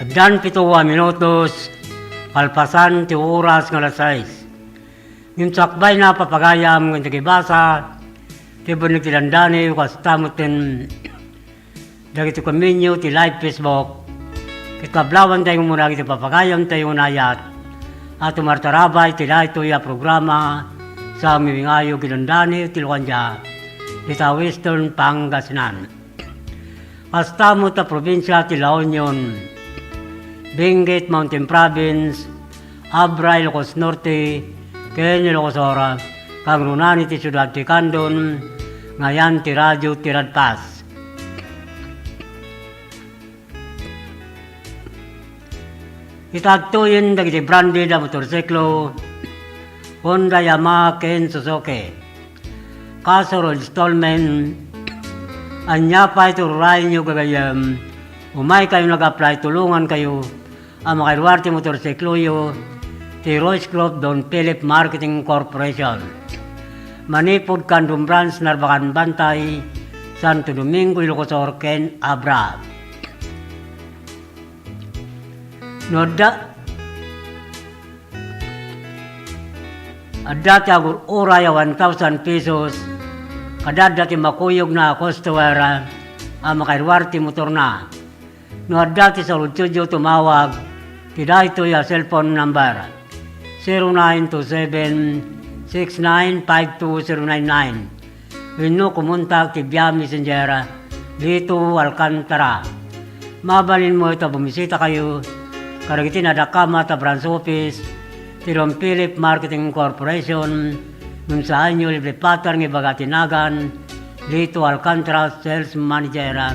Dan 7 minutos, kalpasan ti oras nga alas 6. Yung sakbay na papagayam ng nagibasa, ti bunig ti landani, kastamutin, dagiti kaminyo, ti live Facebook, kitablawan tayo muna iti papagayam tayo nayat, at umartarabay ti ito ya programa sa mimingayo gilandani, ti Luanja, ita Western Pangasinan. Kastamot ta probinsya ti La Union, Benguet Mountain Province, Abra, Ilocos Norte, Ken Ilocos Ora, kang runani ti siyudad ti Candon, ngayan ti radyo ti Radpas. Itagtuyin dagiti branded na motorsiklo, Honda, Yamaha, Ken, Suzuki. Kaso installment, anya pa ito rayin nyo gagayam, umay kayo nag-apply, tulungan kayo, ang makairwarte motorsiklo yo, ti Royce Club Don Philip Marketing Corporation. Manipod Candom Branch, Narbacan Bantay, Santo Domingo, Ilocos Sur, Ken, Abra. Noda, adati agur uraya 1,000 pesos, kadadati makuyog na customer, ang makairwarte motor na. No adati sa Lutsudio tumawag, tidak ito ya cellphone number 0927-6952-099. Wino kumuntak ti Via Messenger dito Alcantara. Mabalin mo ito, bumisita kayo. Karagiti na Dakama ta branch office ti Don Philip Marketing Corporation nung saan nyo libre patar ng Bagatinagan dito Alcantara Sales Manager.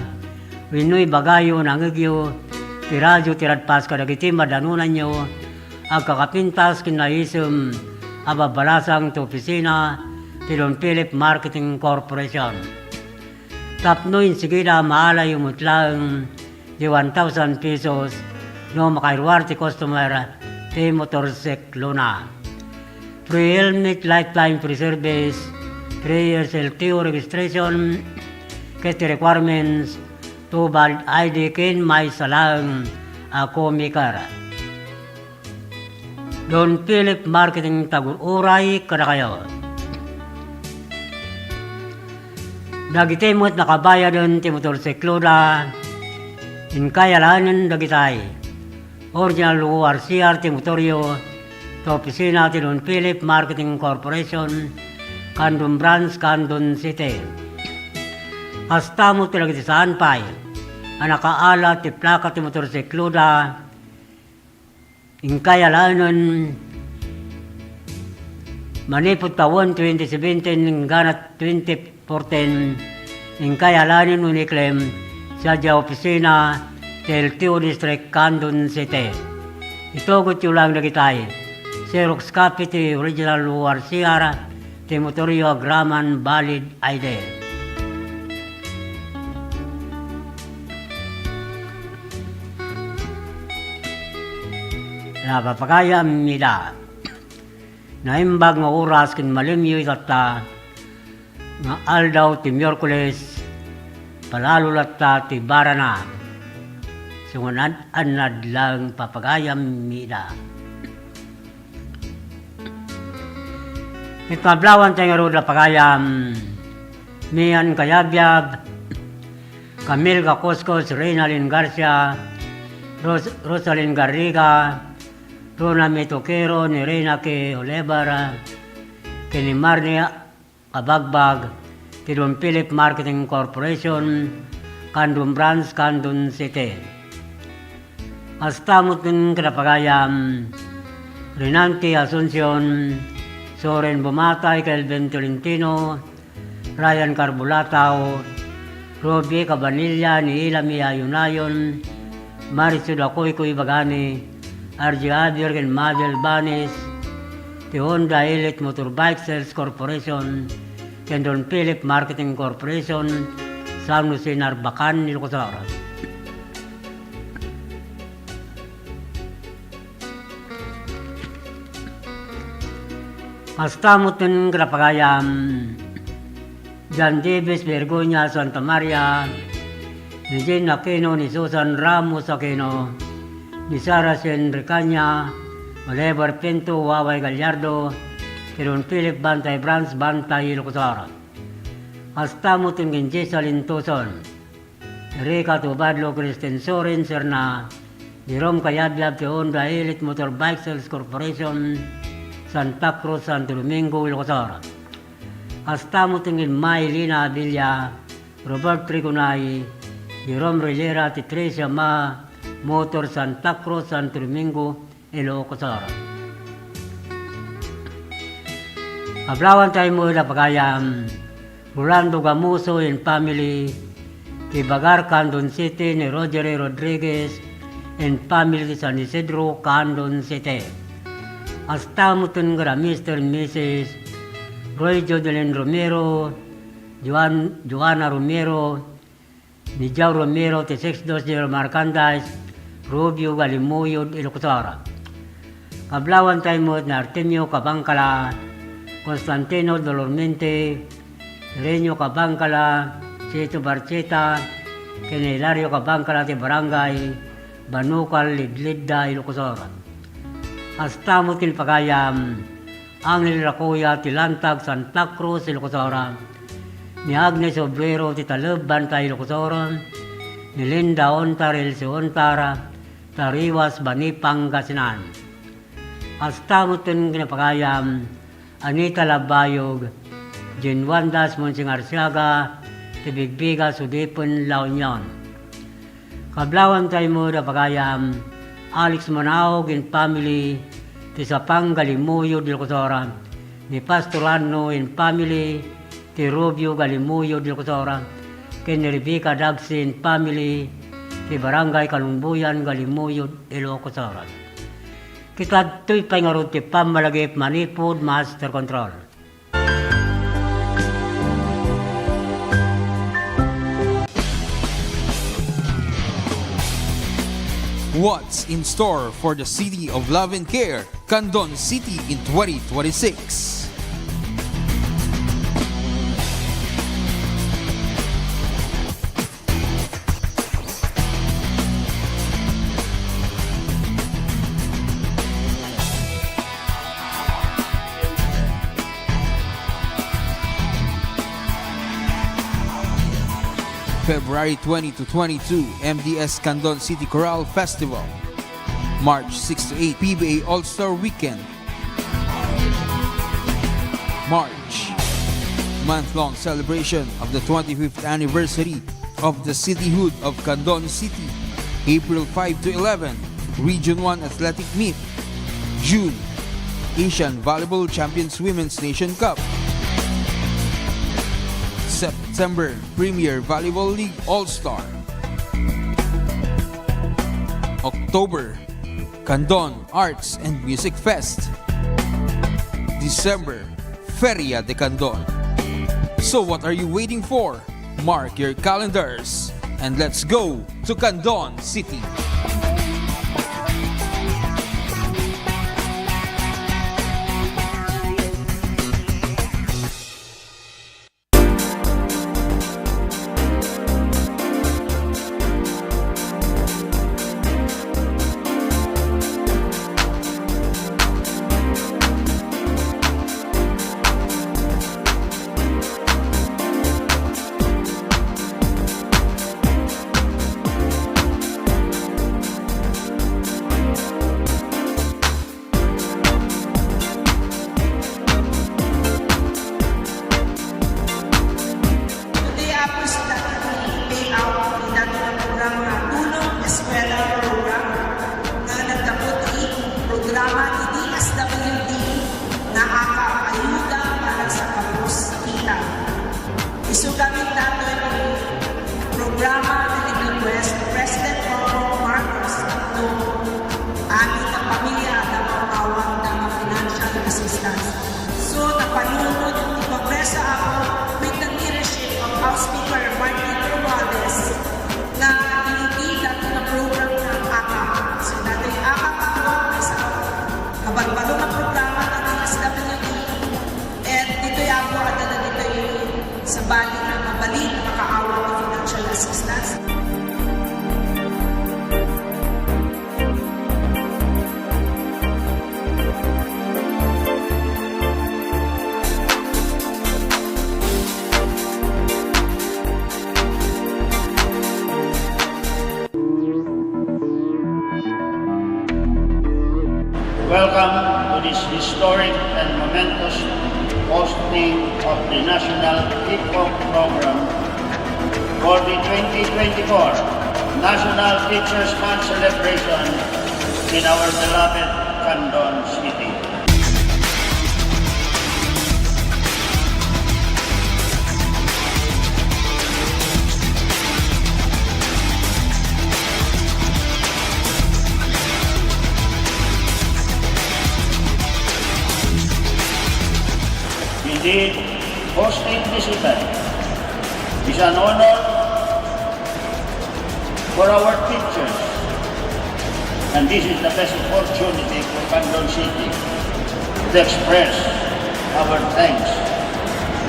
Wino'y bagayo nangigyo ti radyo ti Radpas kadagiti madanunan nyo agkakapintas kinaisem ababalasang ti opisina ti Don Philip Marketing Corporation. Tapnoin sigida maalay umutlang di 1,000 pesos no makairwar ti customer ti motorsiklo na. Free helmet, lifetime free service, 3 years LTO registration, ket requirements, to valid ID kin may salang ako mikara. Don Philip Marketing Tagur-Uray kada kayo. Dagitemot nakabaya don ti motorsiklo da inkayalanan dagitay. Original URCR ti motoryo to opisina ti Don Philip Marketing Corporation, Candon Branch, Candon City. Kastamot ti lagiti saan pa'y, ang nakaala ti plaka ti motorsiklo da, inkayalanan, manipot taon 2017, ganat 2014, inkayalanan uniklem sa dya opisina ti LTO District, Candon City. Itogot yung lang nagitay, Xerox copy ti original URCR, ti motoryo agraman valid ID. Napapakaya nila naimbag nga oras kin malimyo itata nga aldaw ti Miyerkules palalo latta ti Barana sungunad anad lang papagayam nila. Itmablawan tayo nga roda pagayam Mian Kayabyab, Camille Gacoskos, Reynalyn Garcia, Rosalyn Garriga, Rona Metokero, ni Reyna ke Olebara, ke ni Marnia Kabagbag, ti Don Philip Marketing Corporation, Candon Branch, Candon City. Kastamot ng kinapagayam, Rinanti Asuncion, Soren Bumatay, Kelvin Tolentino, Ryan Carbulatao, Robbie Cabanilla, ni Ilami Ayunayon, Marisud Akoy Bagani, RJ Adler and Madel Banis, the Honda Elite Motorbike Sales Corporation, and Don Philip Marketing Corporation, San Jose Narbacan, Ilocos Sur. Kastamot ng Krapagayam, John Davis, Vergonia, Santa Maria, ni Jane Aquino, ni Susan Ramos Aquino, ni Sara Sen Ricaña, Oliver Pinto, Waway Gallardo, Tirun Philip Bantay Brands, Bantay Ilocosara. Hasta mo tingin Jessa Lintoson, Rica Tubadlo, Kristen Sorin, Serna, Jerome Kayabyab, Honda Elite Motorbike Sales Corporation, Santa Cruz, Santo Domingo, Ilocosara. Hasta mo tingin Maylina Villa, Robert Trigunay, Jerome Rillera, Titricia Ma, Motor Santa Cruz, Santo Domingo, Ilocosara. Ablawan tayo mo na pagayam, Rolando Gamuso and family, Tibagar, Candon City, ni Roger Rodriguez and family San Isidro, Candon City. Hasta mo tungra Mr. and Mrs. Roy Jodelin Romero, Joanna Romero, Nijao Romero, T620 Marcandas, Rubio Galimuyod, Ilocosara. Kablawan tayo mo na Artemio Cabangcala, Constantino Dolormente, Reño Cabangcala, Chito Barcheta, Hilario Cabangcala, Barangay, Banukal, Lidlidda, Ilocosara. Hasta mo Pagayam, Angel Racoya, Tilantag, Santa Cruz, Ilocosara, ni Agnes Obrero, Titalub, Bantay, Ilocosara, ni Linda Ontar, Elsie Ontara, Tariwas, Bani, Pangasinan. Hasta mo Pagayam, Anita Labayog, Jinwandas, Monsing Arsiaga, Tibigbiga, Sudipon, La Union. Kablawan tayo mo na Pagayam, Alex Manaog and family, Tisapang Galimuyo, Ilocosara, ni Pastorano and family, ti Rubio Galimuyo, Ilocosara, kay ni Rebecca Dagsi and family, ti Barangay Kalumbuyan, Galimuyo, Ilocosara. Kita to'y pangarod ti pamalagip Manipod Master Control. What's in store for the City of Love and Care, Candon City in 2026? February 20 to 22, MDS Candon City Chorale Festival. March 6 to 8, PBA All-Star Weekend. March, month-long celebration of the 25th anniversary of the cityhood of Candon City. April 5 to 11, Region 1 Athletic Meet. June, Asian Volleyball Champions Women's Nation Cup. September, Premier Volleyball League All-Star. October, Candon Arts and Music Fest. December, Feria de Candon. So what are you waiting for? Mark your calendars and let's go to Candon City. Welcome to this historic and momentous hosting of the National Hip-Hop Program for the 2024 National Teachers Month celebration in our beloved Candon City. Indeed, hosting this event is an honor for our teachers, and this is the best opportunity for Candon City to express our thanks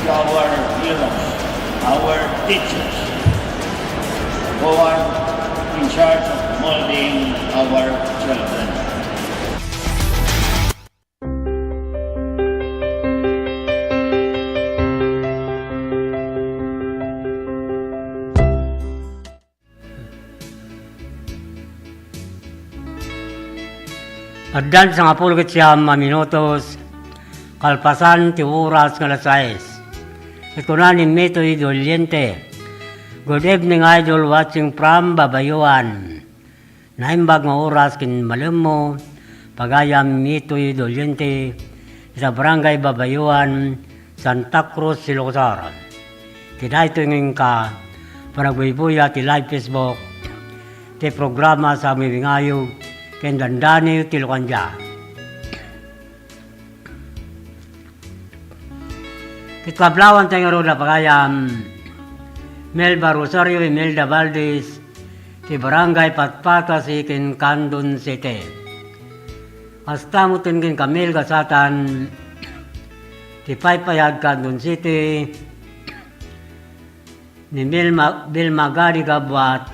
to our heroes, our teachers, who are in charge of molding our children. Addan sa nga pulgit siya minutos, kalpasan ti oras nga lasais. Ikunanin mito idoliente. Good evening, idol, watching from Babayuan. Naimbag nga oras kin malumo, pagayam mito idoliente sa barangay Babayuan, Santa Cruz, Ilocos. Kaya ito yung ka, panagbuibuya ti live Facebook, ti programa sa mibingayog, kendandani tilokanja. Kitkablawan tayo roda pagayam Melba Rosario Imelda Valdez ti Barangay Patpata si Candon City. Hasta mo tingin Camille Gasatan ti Paypayag Candon City ni Bilma Gadi Gabwat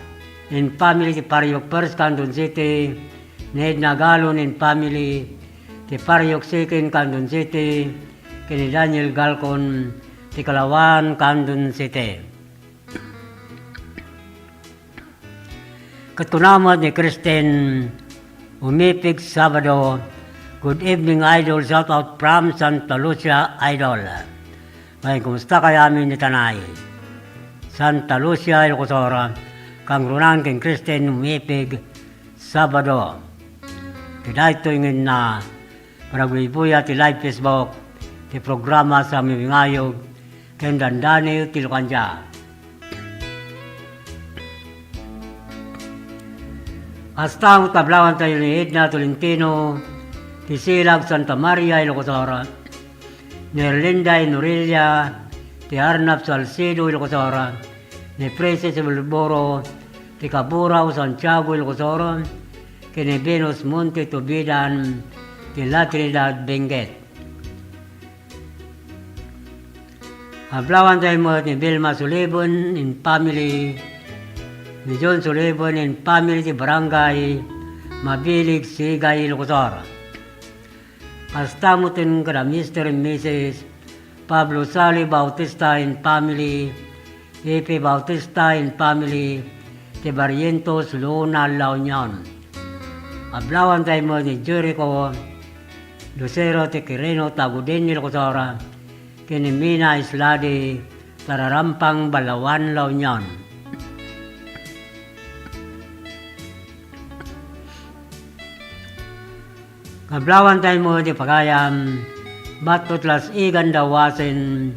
in family ti Pariok First Candon City, Ned Nagalon in family ti Pariok Second Candon City, kini Daniel Galcon ti Kalawan Candon City. Katunamot ni Kristen Umipig Sabado. Good evening, idol. Shout out from Santa Lucia, idol. May kumusta kaya amin ni Tanay? Santa Lucia, Ilocos, kang runan keng Kristen Umipig Sabado. Kaya ito yung na panagwibuya ti live Facebook ti programa sa mibingayog ken dandani ti Lokanja. Hasta ang tablawan tayo ni Edna Tolentino ti Silag Santa Maria, Ilocos, ni Erlinda Inorelia ti Arnab Salcedo, Ilocos, ni Princess Wilboro ti Caburao, Santiago, Ilocos, kini Venus Monte Tubidan ti La Trinidad, Benguet. Hablawan tayo mo ni Vilma Sulibon in family, ni John Sulibon in family ti Barangay Mabilig, Sigay, Ilocos. Hasta mo tin kada Mr. and Mrs. Pablo Sali Bautista in family, Epe Bautista in family ti Barrientos, Luna, La Union. Hablawan tayo mo ni Jericho Lucero ti Quirino, Tagudin, Ilocos, kini Mina Isladi, Tararampang, Balawan, La Union. Hablawan tayo mo di pagayam Batot Las Igan Dawasin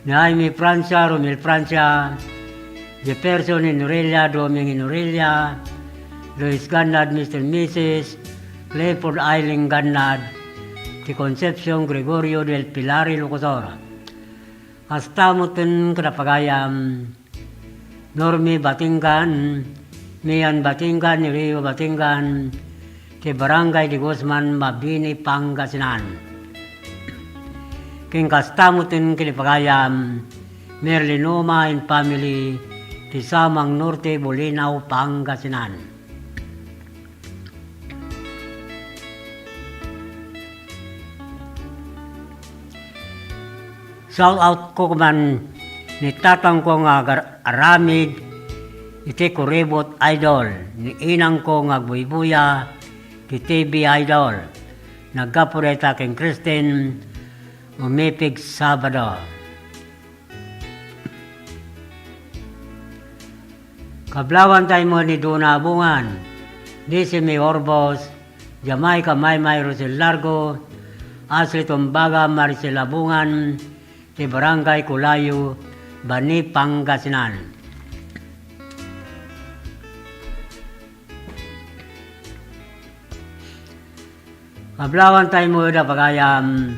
ni Jaime Francia, Romil Francia, Jefferson Inorelia, Doming Inorelia, Luis Gannad, Mr. and Mrs. Clayford Eiling Gannad, ti Concepcion Gregorio del Pilar, Ilocos. Hasta mo tin kadapagayam Normi Batingan, Mian Batingan, ni Rio Batingan, ti Barangay di Guzman, Mabini, Pangasinan. King kastamutin kilipagayam Merlinoma in family ti Samang Norte, Bolinao, Pangasinan. Shout out ko man ni tatang ko nga aramid iti kuribot idol, ni inang ko nga buybuya, ti TV idol, nagkapureta king Kristen, umipig Sabado. Kablawan tayo mo ni Duna Bungan, di si May Orbos, Jamaica Maymay Rosel Largo, Asli Tumbaga Maricel Bungan, ti Barangay Kulayo, Bani Pangasinan. Kablawan tayo mo na pagayam,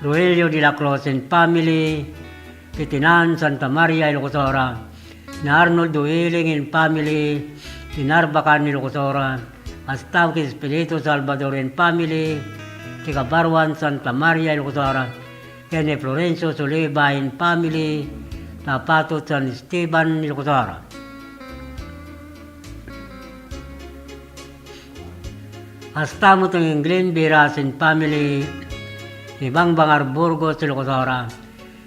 Rogelio de la Cruz and family, Titinan Santa Maria Ilocosora, na Arnold Duiling and family, Tinarbacan Ilocosora, Astauque Espiritu Salvador and family, Ticabarwan Santa Maria Ilocosora, Kene Florencio Soliva and family, Tapato San Esteban Ilocosora. Hasta mo itong Glenn Biras and family, ni Bang Bangar Burgos, Ilocosora,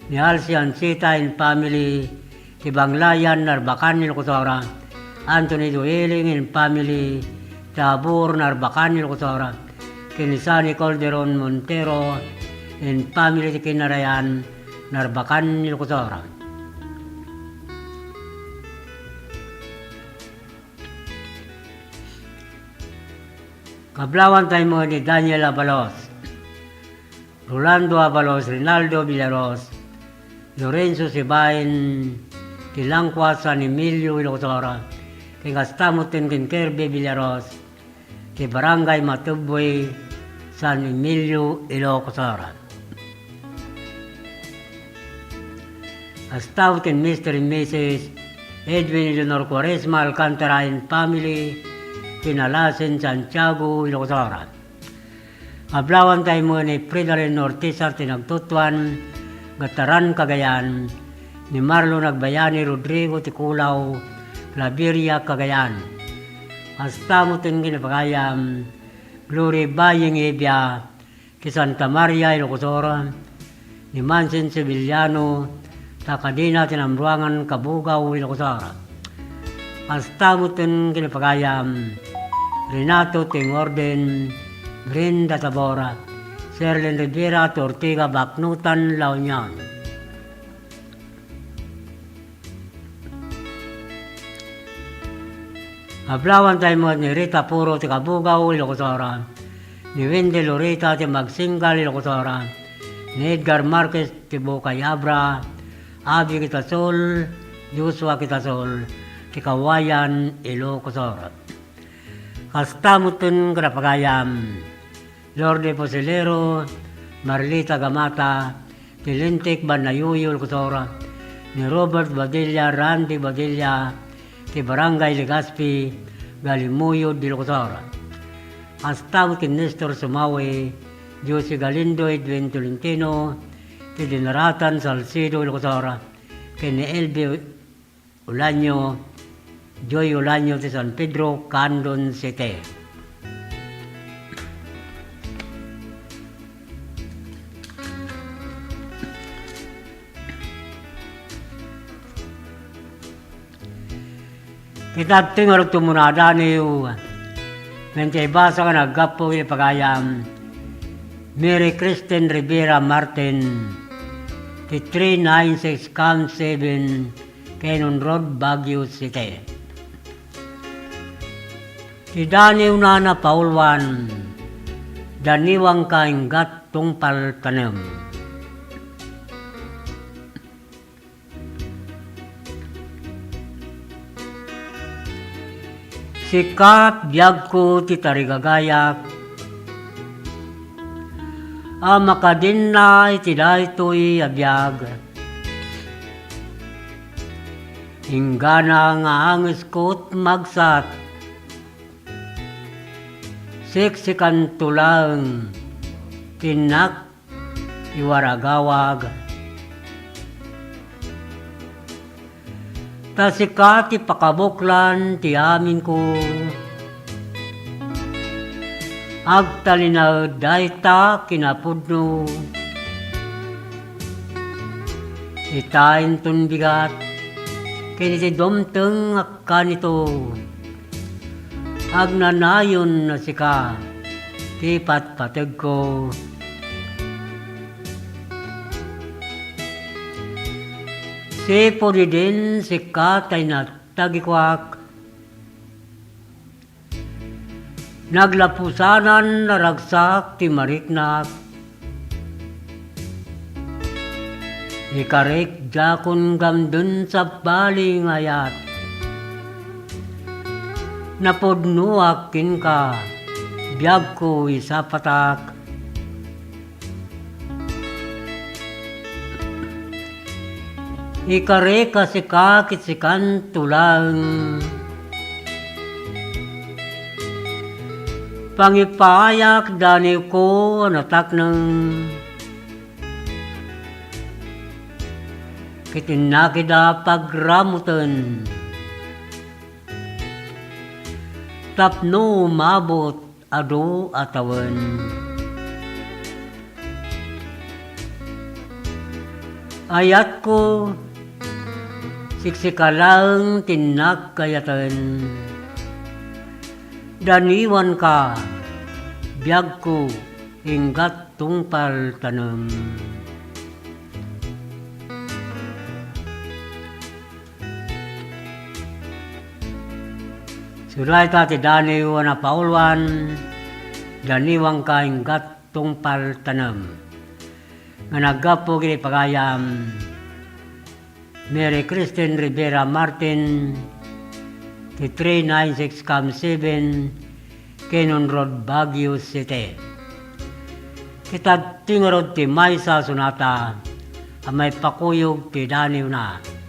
ni Alcian Sita and family, ni Banglayan Narbacan, Ilocosora, Anthony Dueling and family, Tabur Narbacan, Ilocosora, Kinisani Calderon Montero and family, Kinarayan Narbacan, Ilocosora. Kablawan tayo mo ni Daniel Abalos, Rolando Abalos, Rinaldo Villaros, Lorenzo Sibain, Tilangkwa San Emilio Ilocosora, Kingastamutin kin Kirby Villaros, ti Barangay Matubway, San Emilio Ilocosora. Astamutin Mr. and Mrs. Edwin Leonor Quaresma Alcantara and family, Pinalasin Santiago, Ilocosora. Ablawan tayo mo ni Fridolin Ortiz Tinagtutuan, Gataran Cagayan, ni Marlo Nagbayani Rodrigo Tikulaw, Claveria Cagayan. Hasta mo tin kinapagayam, Glory Baying Ebia, ki Santa Maria Ilocosora, ni Mansin Sevillano, Takadina Tinamruangan Kabugaw, Ilocosora. Hasta mo tin kinapagayam, Renato Tingorden, Brenda Tabora, Serlen Rivera, Tortiga, Baknutan, La Union. Ablawan tayo mo ni Rita Puro, Tikabugaw, Ilocosora, ni Wendy Lorita, Magsingal, Ilocosora, ni Edgar Marquez, Tibukay Abra, Abi Kitasol, Joshua Kitasol, Tikawayan, Ilocosora. Kastamutin Karapagayam, Lorde Posilero, Marlita Gamata, Tilintik Banayuyo Ilocosora, ni Robert Badilla, Randy Badilla, ti Barangay Legazpi, Galimuyo Ilocosora. Kastamutin Nestor Sumawe, Jose Galindo, Edwin Tolentino, ti Dinaratan Salcido Ilocosora, kini Elbe Ulanyo, Joy Ulanyo ti San Pedro, Candon City. Kita tingor tumunada niyo, mentay basa ka naggapo yung pagayam, Mary Kristen Rivera Martin, ti 396 Camp 7, Canon Road, Baguio City. Ti Daniw na Paulwan, daniwang kainggat tungpal tanem. Sikat biyag ko ti tarigagayak, makadin na iti daytoy abiyag. Hinggana nga angis ko't magsat, siksikan tulang, tinak, iwaragawag. Tasikat ipakabuklan ti amin ko, agtalinaw dayta kinapudno, itain tun bigat, Kiniti domteng kanito agnanayon na sika tipat patag ko si Puridin si katay na tagikwak naglapusanan naragsak ti mariknak ikarik jakon gamdun sa baling ayat napodnuak kin ka biyag ko isa patak ikarik kasi kakisikan tulang pangipayak dani ko natak ng kitinakida pagramutan tapno mabot ado atawan ayat ko siksikalang tinak kayatan daniwan ka biyag ko inggat tungpal tanam Suray ta ti daniwan na paulwan, daniwang kaing gatong paltanam. Nga naggapo gini pagayam, Mary Kristen Rivera Martin, ti 396-7, Canon Road, Baguio City. Kita tingarod ti Maysa Sunata, amay pakuyog ti daniw na.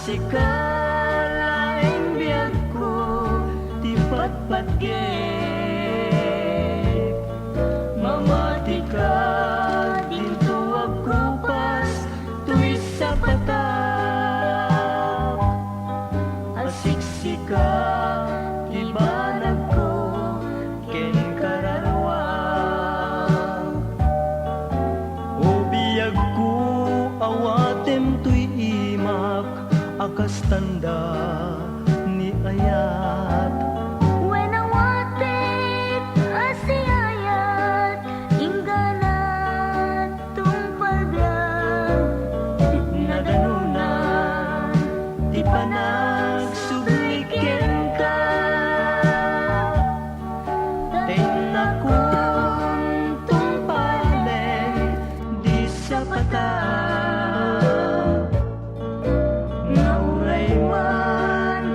Sikalaing biyag ko ti patpatgek mamati ka dinto agkupas tuwis sa patap asiksika ibanag ko ken kararwang o biyag ko awatem tuy imak akas tanda ni ayat when I want it asiyayat ingganat tumpaglang nadanunan di panagsubliken ka tinakon tumpalen di sa patap nauray man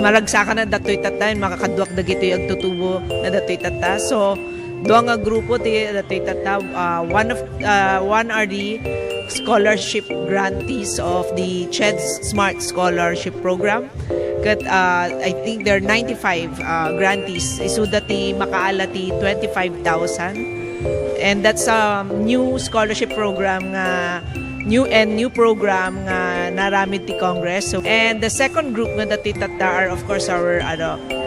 Malagsakan na datoy tata, makakaduak dagito yung tutubo na datoy tata. So, doang nga grupo ti datoy tata, one are the scholarship grantees of the CHED Smart Scholarship Program. Kat, I think there are 95 grantees. Isuda ti makaala ti 25,000. And that's a new scholarship program nga new program nga naramid ti Congress. So, and the second group nga dati tata are of course our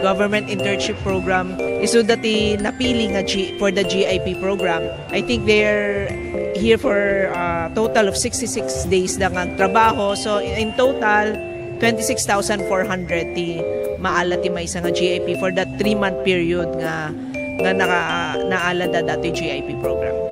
government internship program. Isu dati napili nga for the GIP program. I think they're here for a total of 66 days na nga trabaho. So in total 26,400 ti maala ti may isa nga GIP for that 3-month period nga naala da dati GIP program.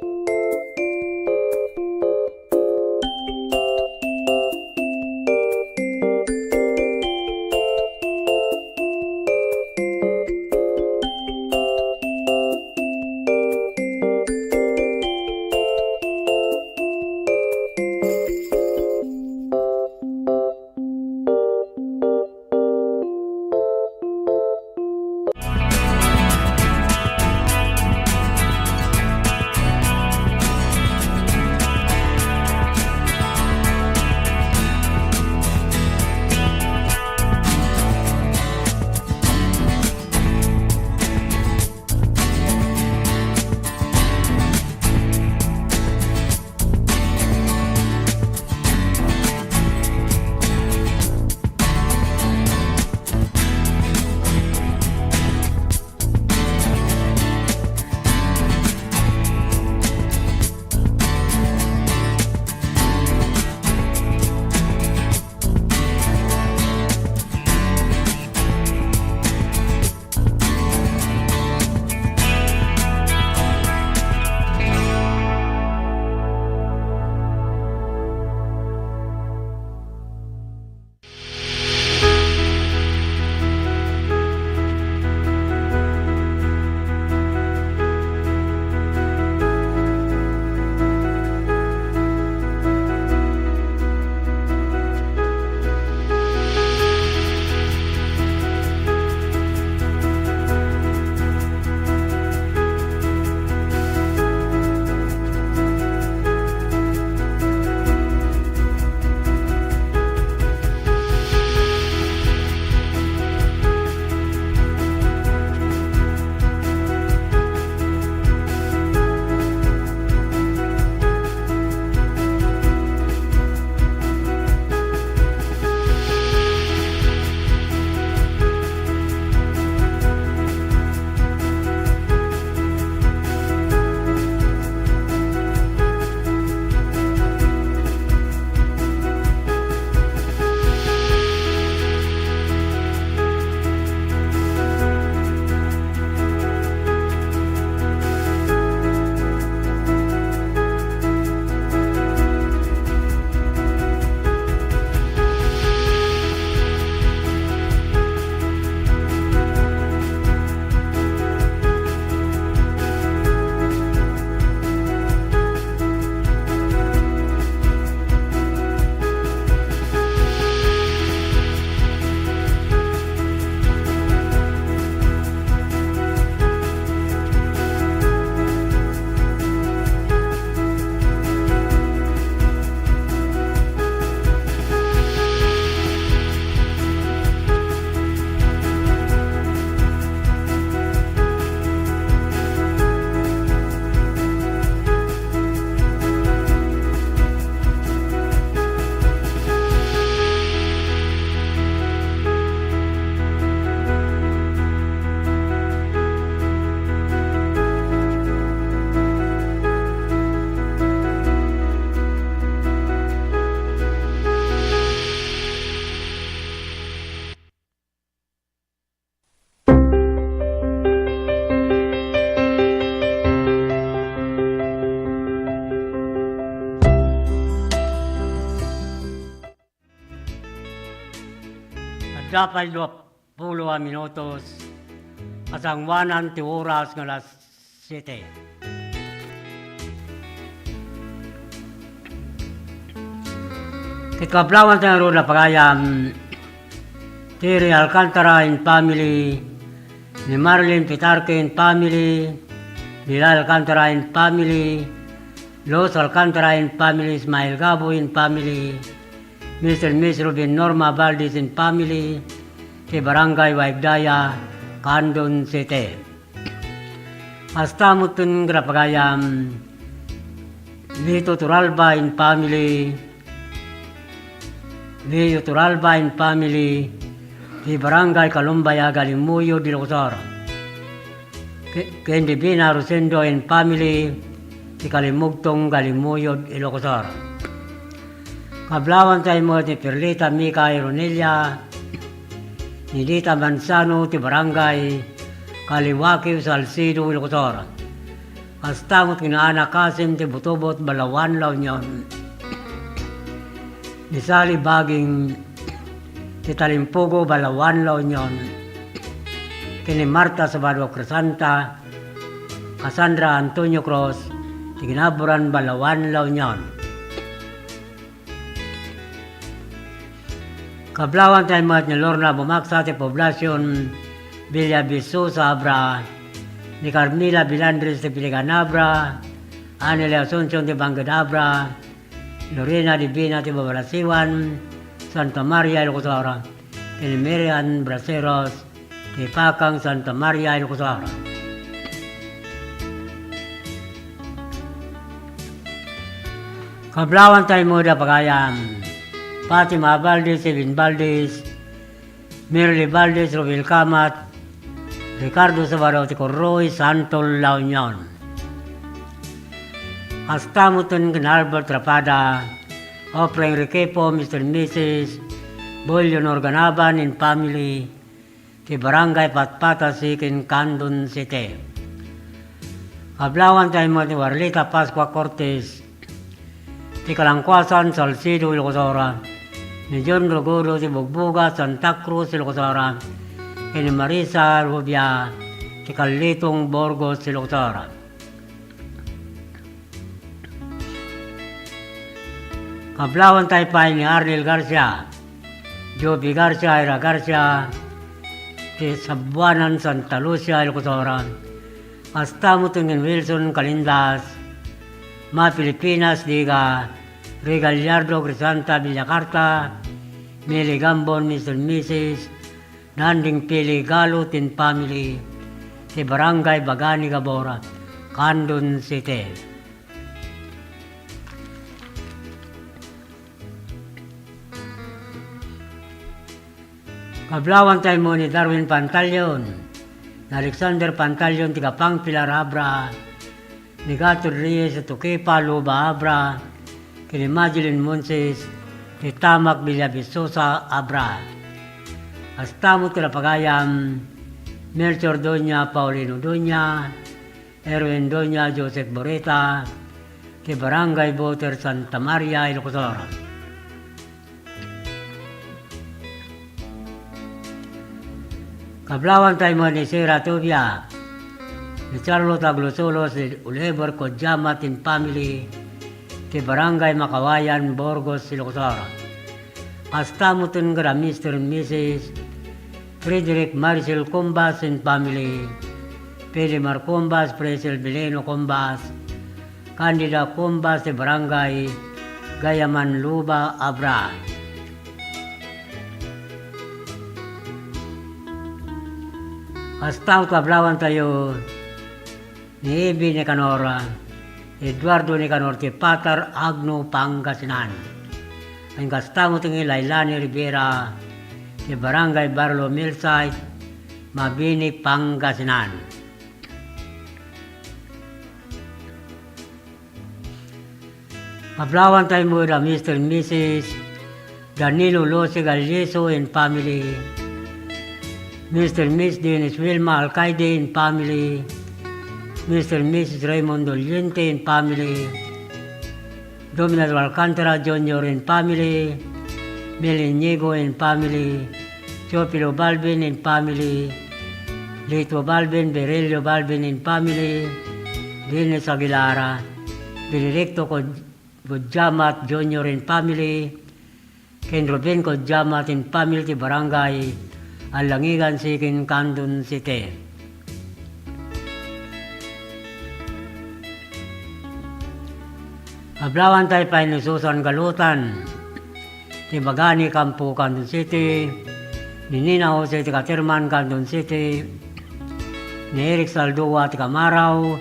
dapat 20 minutos kasangwanan ti oras nga alas 7. Kikablawan tayo na pagayam Terry Alcantara and family, ni Marlene Pitarque and family, Bilal Alcantara and family, Los Alcantara and family, Ismael Gabo and family, Mr. and Miss Ruben Norma Valdez and family, ti Barangay Waigdaya, Candon City. Hasta mutun grapagayam Lito Turalba and family, Leo Turalba and family, di Barangay Kalumbaya, Galimuyo, Dilocosor. Kendi Bina Rosendo and family, di Kalimugtong, Galimuyo, Ilocosor. Kablawan tayo mo ni Perlita Mika Ironelia, ni Dita Mansano, di Barangay Kaliwaki, Salcido, Ilocosor. Kastamot kinaana Kasim, di Butobot, Balawan, La Union. Ni Sally Baging, ti Talimpugo, Balawan, La Union, kini Marta Sabado Crescenta, Cassandra Antonio Cruz, ti Ginaburan, Balawan, La Union. Kablawan tayo mga ni Lorna Bumaksa, ti Poblasyon, Villa Bisu sa Abra, ni Carmila Bilandres, ti Piliganabra, Anele Asuncion, ti Bangadabra, Lorena Divina, ti Babalasiwan, Santa Maria Ilocosara, kini Miriam Braceros, ti Pakang Santa Maria Ilocosara. Kablawan tayo mo da pagayam, Fatima Valdez, Evin Valdez, Mirly Valdez, Robil Kamat, Ricardo Sabado, ti Corroy, Santol, La Union. Hasta mutun kin Albert Rapada, Opera Enriquepo, Mr. and Mrs. Bolyon Organaban and family, ti Barangay Patpatasi, kin Candon City. Kablawan tayo mo ni Warlita Pascua Cortez, ti Kalangkwasan, Salcido, Ilocosora, ni John Rogodo, ti Bugbuga, Santa Cruz, Ilocosora, ni Marisa Rubia, ti Kalitong, Borgos, Ilocosora. Kablawan tayo pa ni Arnel Garcia, Joby Garcia, Ira Garcia, ti Sabuanan, Santa Lucia, Ilocosora, hasta mutungin Wilson Calindas, Ma Pilipinas, Diga, Regallardo, Crisanta, Villacarta, Mili Gambon, Mr. and Mrs. Nanding Pili Galo, tin family, ti Barangay Bagani Gabora, Candon City. Kablawan tayo mo ni Darwin Pantalion, ni Alexander Pantalion, tiga Pangpilar Abra, ni Gato Reyes, Tukipa, Luba Abra, kini Madeline Monses, ni Tamak Villavisosa Abra. Hasta mo tila pagayam, Melchor Doña, Paulino Doña, Erwin Doña, Joseph Boreta, ti Barangay Boter, Santa Maria, Ilocosora. Kablawan tayo mo ni Sira Tubia, ni Charlotte Aglosolos, ni Oliver Kodjama, tin family, ti Barangay Makawayan, Borgos, Ilocosara. Hasta mo tin gara Mr. and Mrs. Frederick Maricel Combas and family, Pelimar Combas, Presel Bileno Combas, Candida Combas, ti Barangay Gayaman, Luba, Abra. Hasta kablawan tayo ni Ebi Nicanor, Eduardo Nicanor, ti Patar Agno, Pangasinan. Ang kastamo tingi Lailani Rivera, ti Barangay Barlo Millside, Mabini, Pangasinan. Kablawan tayo mo na Mr. and Mrs. Danilo Lose Galyeso and family, Mr. and Miss Dennis Wilma Alcaide and family, Mr. and Mrs. Raymond Doliente and family, Dominado Alcantara Jr. and family, Meliniego and family, Chopilo Balvin and family, Lito Balvin, Berelio Balvin and family, Dennis Aguilara, Benedicto Kodjamat Jr. and family, Ken Ruben Kodjamat and family ti Barangay Alangigan Sikin Kandun City. Ablawan tayo pa ni Susan Galutan, ti Bagani Kampo Kandun City, ni Nina Jose ti Katirman Kandun City, ni Eric Saldua ti Kamaraw,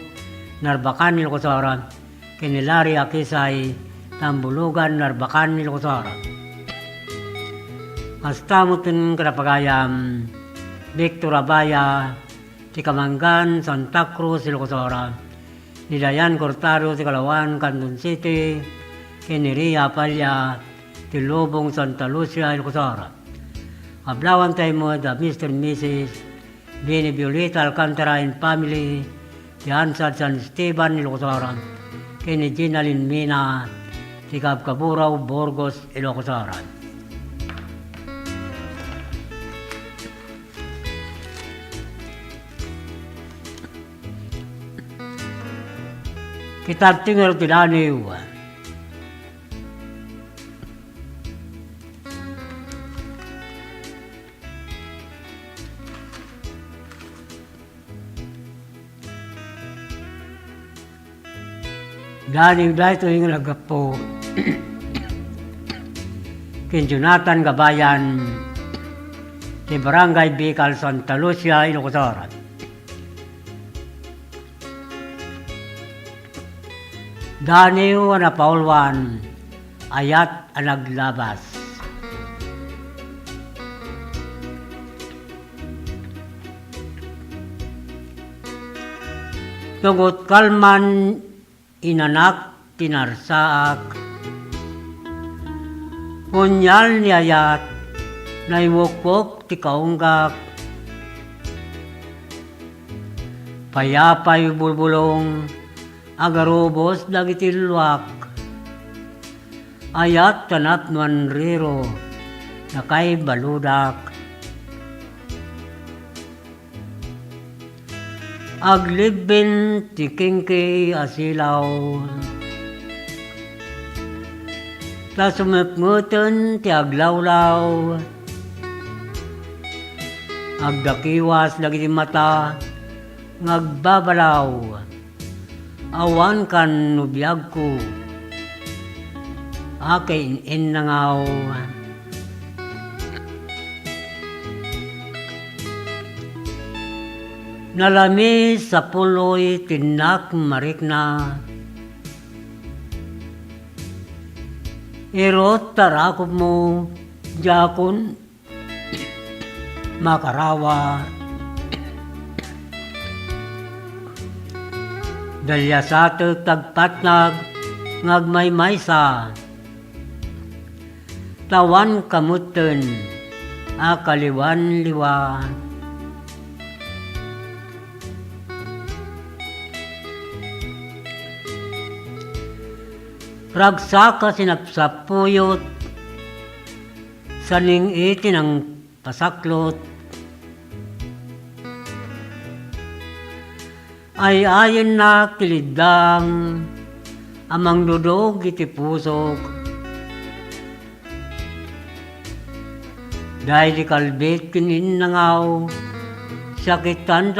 Narbacan Ilocosora, kini Larry Akisay, Tambulugan, Narbacan Ilocosora. Hasta mo tin Karapagayam, Victor Abaya, ti Kamangan, Santa Cruz Ilocosora, ni Dayan Cortaro ti Kalawan, Kandun City, kini Ria Palya, ti Lubong, Santa Lucia Ilocosora. Ablawan tayo mo the Mr. and Mrs. Bini Violeta Alcantara and family, ti Ansad San Esteban Ilocosora, kini Gina Linmina, ti Kabkaburaw, Burgos, Ilocosora. Kita tinggal ti Daniw. Daniw dahil ito yung nagapo. Kin Jonathan Gabayan, ti Barangay Bicol, Santa Lucia, Ilocosora. Daniw na Paulwan, ayat anaglabas. Tugot kalman inanak tinarsaak, punyal ni ayat na iwukok ti kaunggak, payapay bulbulong, agarobos dagiti luwak, ayat tanap manriro, nakay baludak. Aglibin ti kingki asilaw, ta sumipmutan ti aglawlaw, agdakiwas dagiti mata, ngagbabalaw, awan kan nubiyag ko, akay in nangaw. Nalami sa puloy tinak marikna, irot tarakop mo, jakon, makarawa, dalya sa tagpatnag, ngagmaymaysa, tawan kamuten, akaliwan liwa. Ragsaka sinapsapuyot, saning iti ng pasaklot, ay ayon na kilidang, amang dudog iti pusok, dahil ikalbit kinin nangaw, sakitan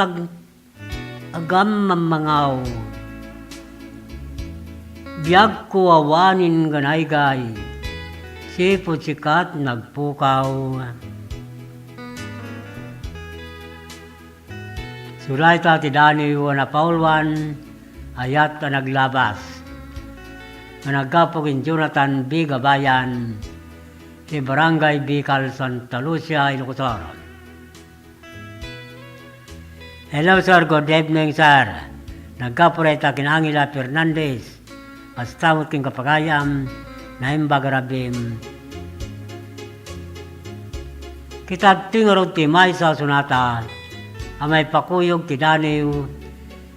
agam mamangaw. Biyag ko awanin ganaygay, sipot sikat nagpukaw. Sulay ta ti Daniw na Paulwan, ayat na naglabas. Nagkapog in Jonathan B. Gabayan, ti Barangay Bicol, Santa Lucia, Ilocosora. Hello sir, good evening sir. Nagkapuray ta kinangila Fernandez, pastamot king kapagayam, na imbagarabim. Kitag tingarog ti Maysa Sunata, amay pakuyog ti Daniw,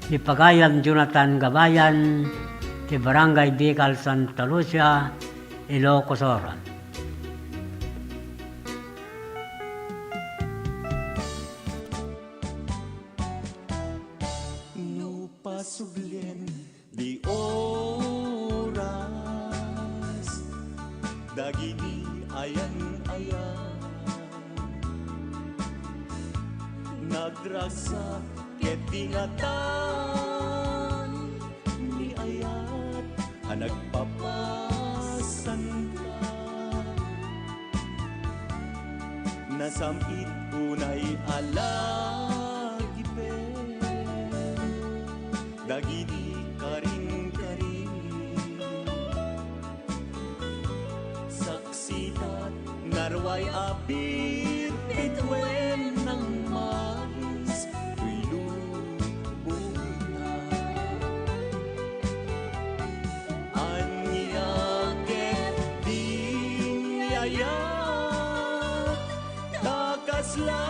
ni Pagayam Jonathan Gabayan, ti Barangay Bicol, Santa Lucia, Ilocosora. pasublen di oras dagiti ayan-ayan nagragsak ket tingatan ni ayat nagpapasan ka nasamit unay alagipen dagiti karing-karing saksitat narway apit bitwen ng mais ilubong na anyaket din yayat takasla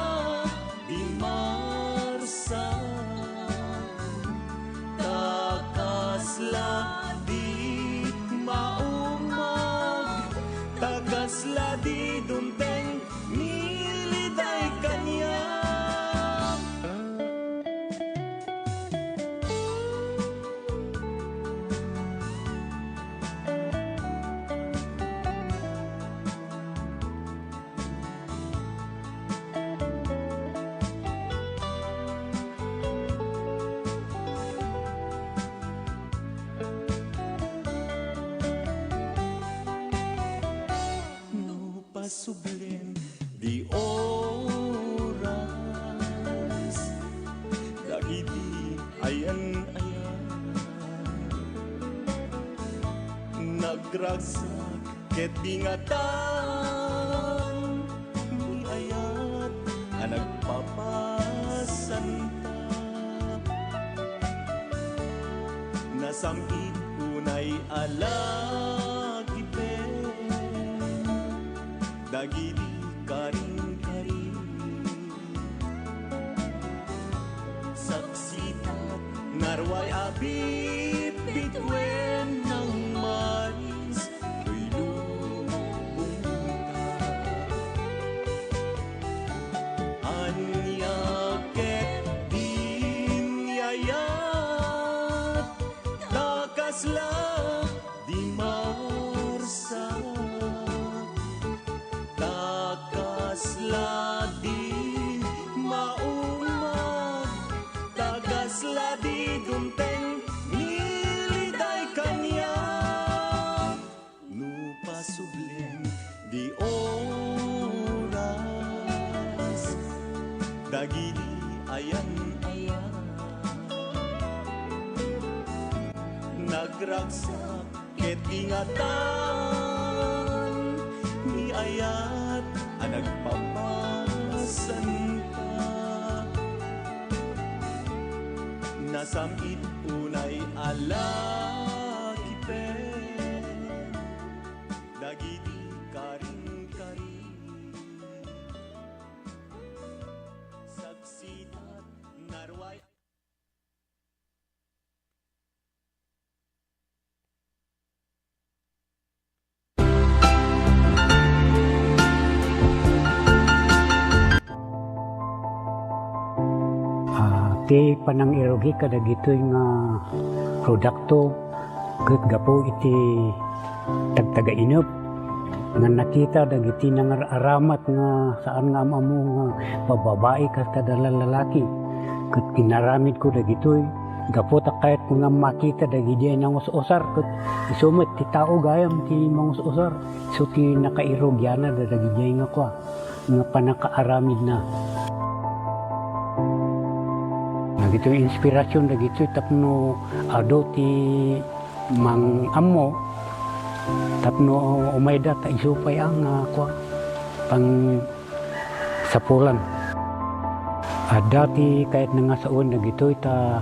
di marsa takasla di maumag takasla di dumpeng niliday kanya no pasublen di oras dagiti ayan-ayan nagragsak ket dingatan ni ayat nagpapasan ka nasamit unay alagipen dagiti karing-karing saksitat narway abit bitwen ng mais to'y lubong ka anyaket din yayat takasla di marsa takasla di maumag takasla di dumpeng niliday kanya no pasublen di oras dagiti ayan-ayan nagragsak ket ingatan ni ayat nagpapasan ka nasamit unay alagipen dagiti karing-karing saksitat narway Ti panang irogi kada gitoy nga produkto ket gapo iti tagtaga inup nga nakita dagiti nangaramat nga saan nga amamo nga bababae kas kada lalaki ket kinaramid ko dagitoy gapo ta kahit nga makita dagiti nang usar ket isumet ti tao gayam ti mangusar so ti nakairogyana dagiti nga kwa nga panakaaramid na dagito inspirasyon dagito tapno ado ti mang ammo tapno umayda ta isupay ang kwa pang sapulan ada ti kahit nga saon dagito ta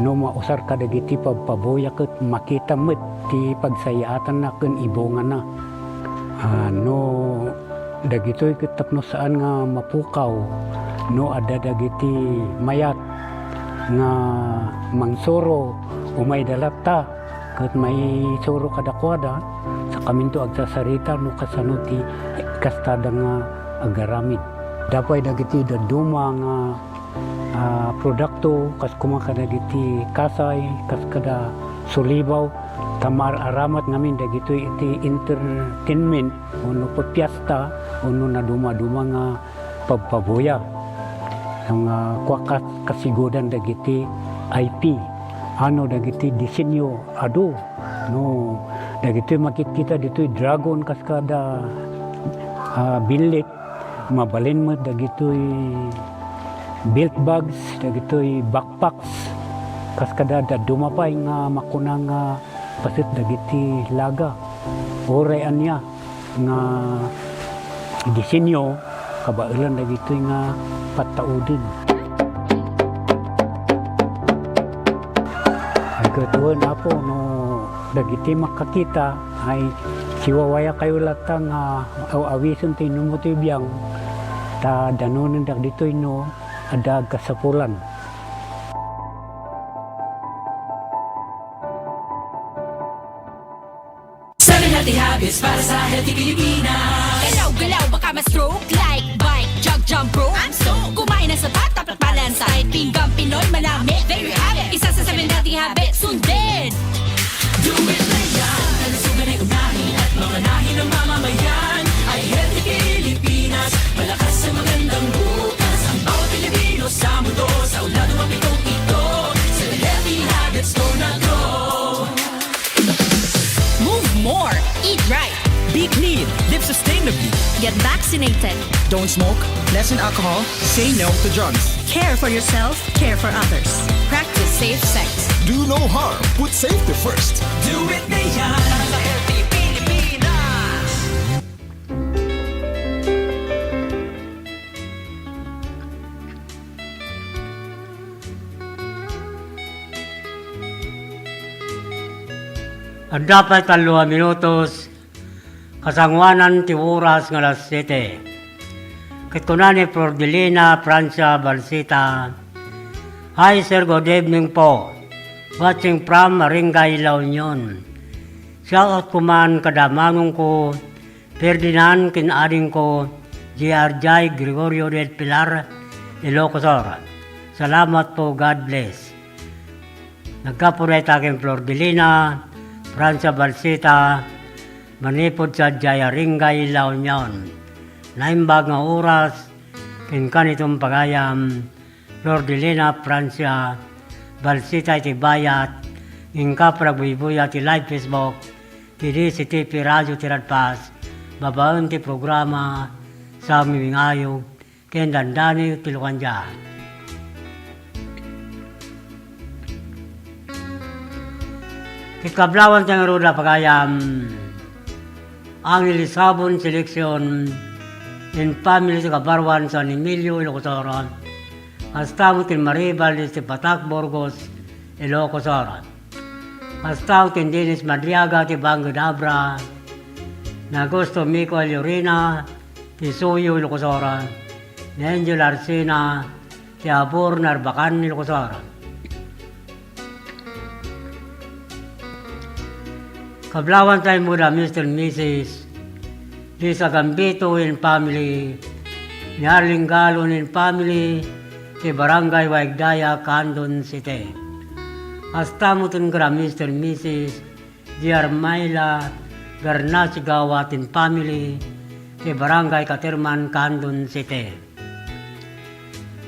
no mausar ka dagiti pagpaboya ket makita met ti pagsayaatan na ken ibongan na no dagito ket tapno saan nga mapukaw no ada dagiti mayat nga mangsoro umay dalata ket may soro kadakwada sa kaminto agsasarita no kasano ti kastada nga agaramid dapay dagiti daduma nga produkto kas kumakada diti kasay kas kada sulibaw tamar aramat ngamin dagito iti entertainment uno pagpiesta uno na duma-duma nga pagpaboya ang kwakas kasigodan dagiti IP ano dagiti disenyo ado no dagiti makikita dito dragon kas kada bilit mabalin mo dagitoy belt bags dagitoy backpacks kas kada dumapay nga makunang pasit dagiti laga orayan niya nga disenyo kabailan dagitoy nga pataudin ay katuan apo no dagiti makakita ay siwawaya kayo latang awison tinumutoy biyang ta danunan dag ditoy no ada kasapulan. Seven healthy habits para sa healthy Pilipinas. Galaw-galaw baka ma-stroke like bike, jog, jump rope. I'm so kumain ng sapat, dapat balance diet. Pinggang Pinoy manami, there you have it. Isa sa 7 healthy habits, sundin. Do it na yan, kalusugan ay unahin at mamanahin ng mamamayan. Ay healthy Pilipinas, malakas sa magandang bukas. Ang bawat Pilipino sa mundo, sa ulado ang pitong ito. 7 healthy habits, go na go. Move more, eat right, Be clean, live sustainably. get vaccinated, Don't smoke, lessen alcohol, say no to drugs. care for yourself, care for others. Practice safe sex. Do no harm, put safety first. Do it na yan, sa healthy Pilipinas. At dapat 2 minutos kasangwanan ti oras nga alas 7. Ket kunani Flordelina, Francia, Balsita. Hi sir, good evening po. Watching from Maringay, La Union. Shout out kuman kadamangon ko, Ferdinand kinading ko, GRJ Gregorio del Pilar, Ilocosor. Salamat po, God bless. Nagkapuret aking Flordelina, Francia Balsita, manipod sa Jayaringay, La Union. Naimbag nga oras, kinkan itong pagayam, Flordelina, Francia, Balsita iti bayat, ingka pragbuibuya ti live Facebook, ti TV Radio Tiradpas, babaon ti programa sa mimingayog, ken dandani ti Lukanja. Kikablawan tayong ruda pagayam, ang Ilisabon seleksyon in family sa Kabarwan San Emilio, Ilocosor. Hasta tin Maribal si Patak Burgos, Ilocosor. Hasta tin Dennis Madriaga ti Bango Dabra, Nagusto Mico Llorina ti Suyo, Ilocosor. Angel Arsena ti Abur Narbacan, Ilocosor. Kablawan tayo muna Mr. and Mrs. Lisa Gambito and family, ni Arling Galon and family, ti Barangay Waigdaya, Candon City. Hasta mo tin gra Mr. and Mrs. Di Armayla Garnachi Gawat and family, ti Barangay Katerman, Candon City.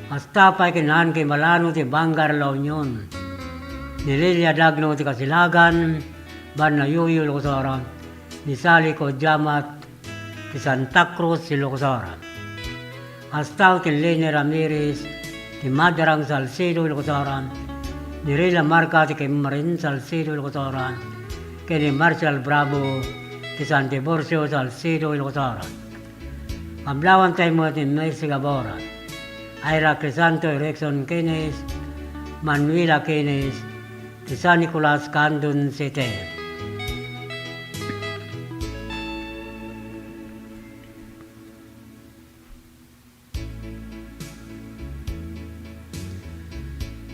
Hasta pa kinahan kay Malano ti Bangar, La Union. Ni Lilia Dagno ti Kasilagan, Ban na Yuyo, Ilocosor. Ni Sally Kodjamat ti Santa Cruz, Ilocosor. Hasta ti Lene Ramirez ti Madarang Salcedo, Ilocosor. Ni Rila Marca ti Marin Salcedo, Ilocosor. Kay ni Marshall Bravo ti San Tiburcio, Salcedo, Ilocosor. Kablawan tayo mo ti Mercy Gabora, Ira Crisanto, Erickson Keynes, Manuela Keynes, ti San Nicolas, Candon City.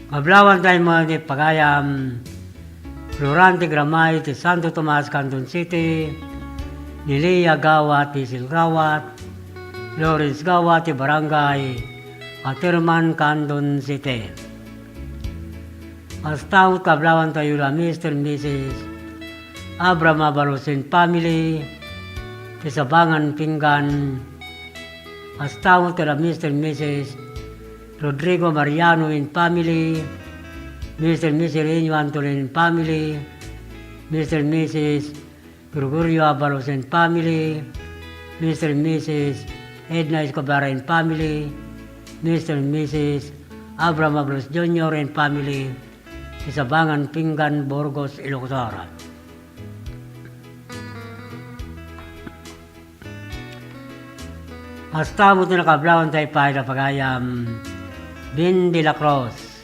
Kablawan tayo mga di pagayam, Florante Gramay ti Santo Tomas, Candon City, Nilia Gawat ti Silgawat, Lawrence Gawat ti Barangay Paterman, Candon City. Hasta kablawan tayo la Mr. and Mrs. Abraham Abalusin family, Tisabangan Pinggan. Hasta la Mr. and Mrs. Rodrigo Mariano in family, Mr. and Mrs. Reño Antolin family, Mr. and Mrs. Gregorio Abalos and family, Mr. and Mrs. Edna Escobar and family, Mr. and Mrs. Abraham Abalos Jr. and family, Isabangan Pinggan, Burgos, Ilocos. Hasta mo ito nakablawan tayo pa na pagayam, Bin de la Cruz,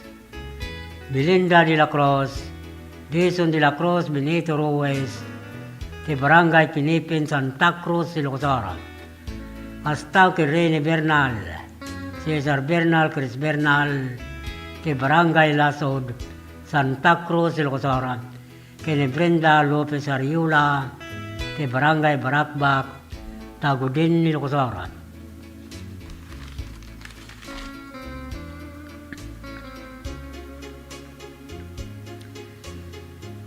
Belinda de la Cruz, Jason de la Cruz, Benito Ruiz, de Barangay Pinipin, Santa Cruz, Ilocos. Hasta kay Rene Bernal, Cesar Bernal, Chris Bernal, de Barangay Lasod, Santa Cruz, Ilocos. Kay Brenda Lopez Ariula, de Barangay Barakbak, Tagudin, Ilocos.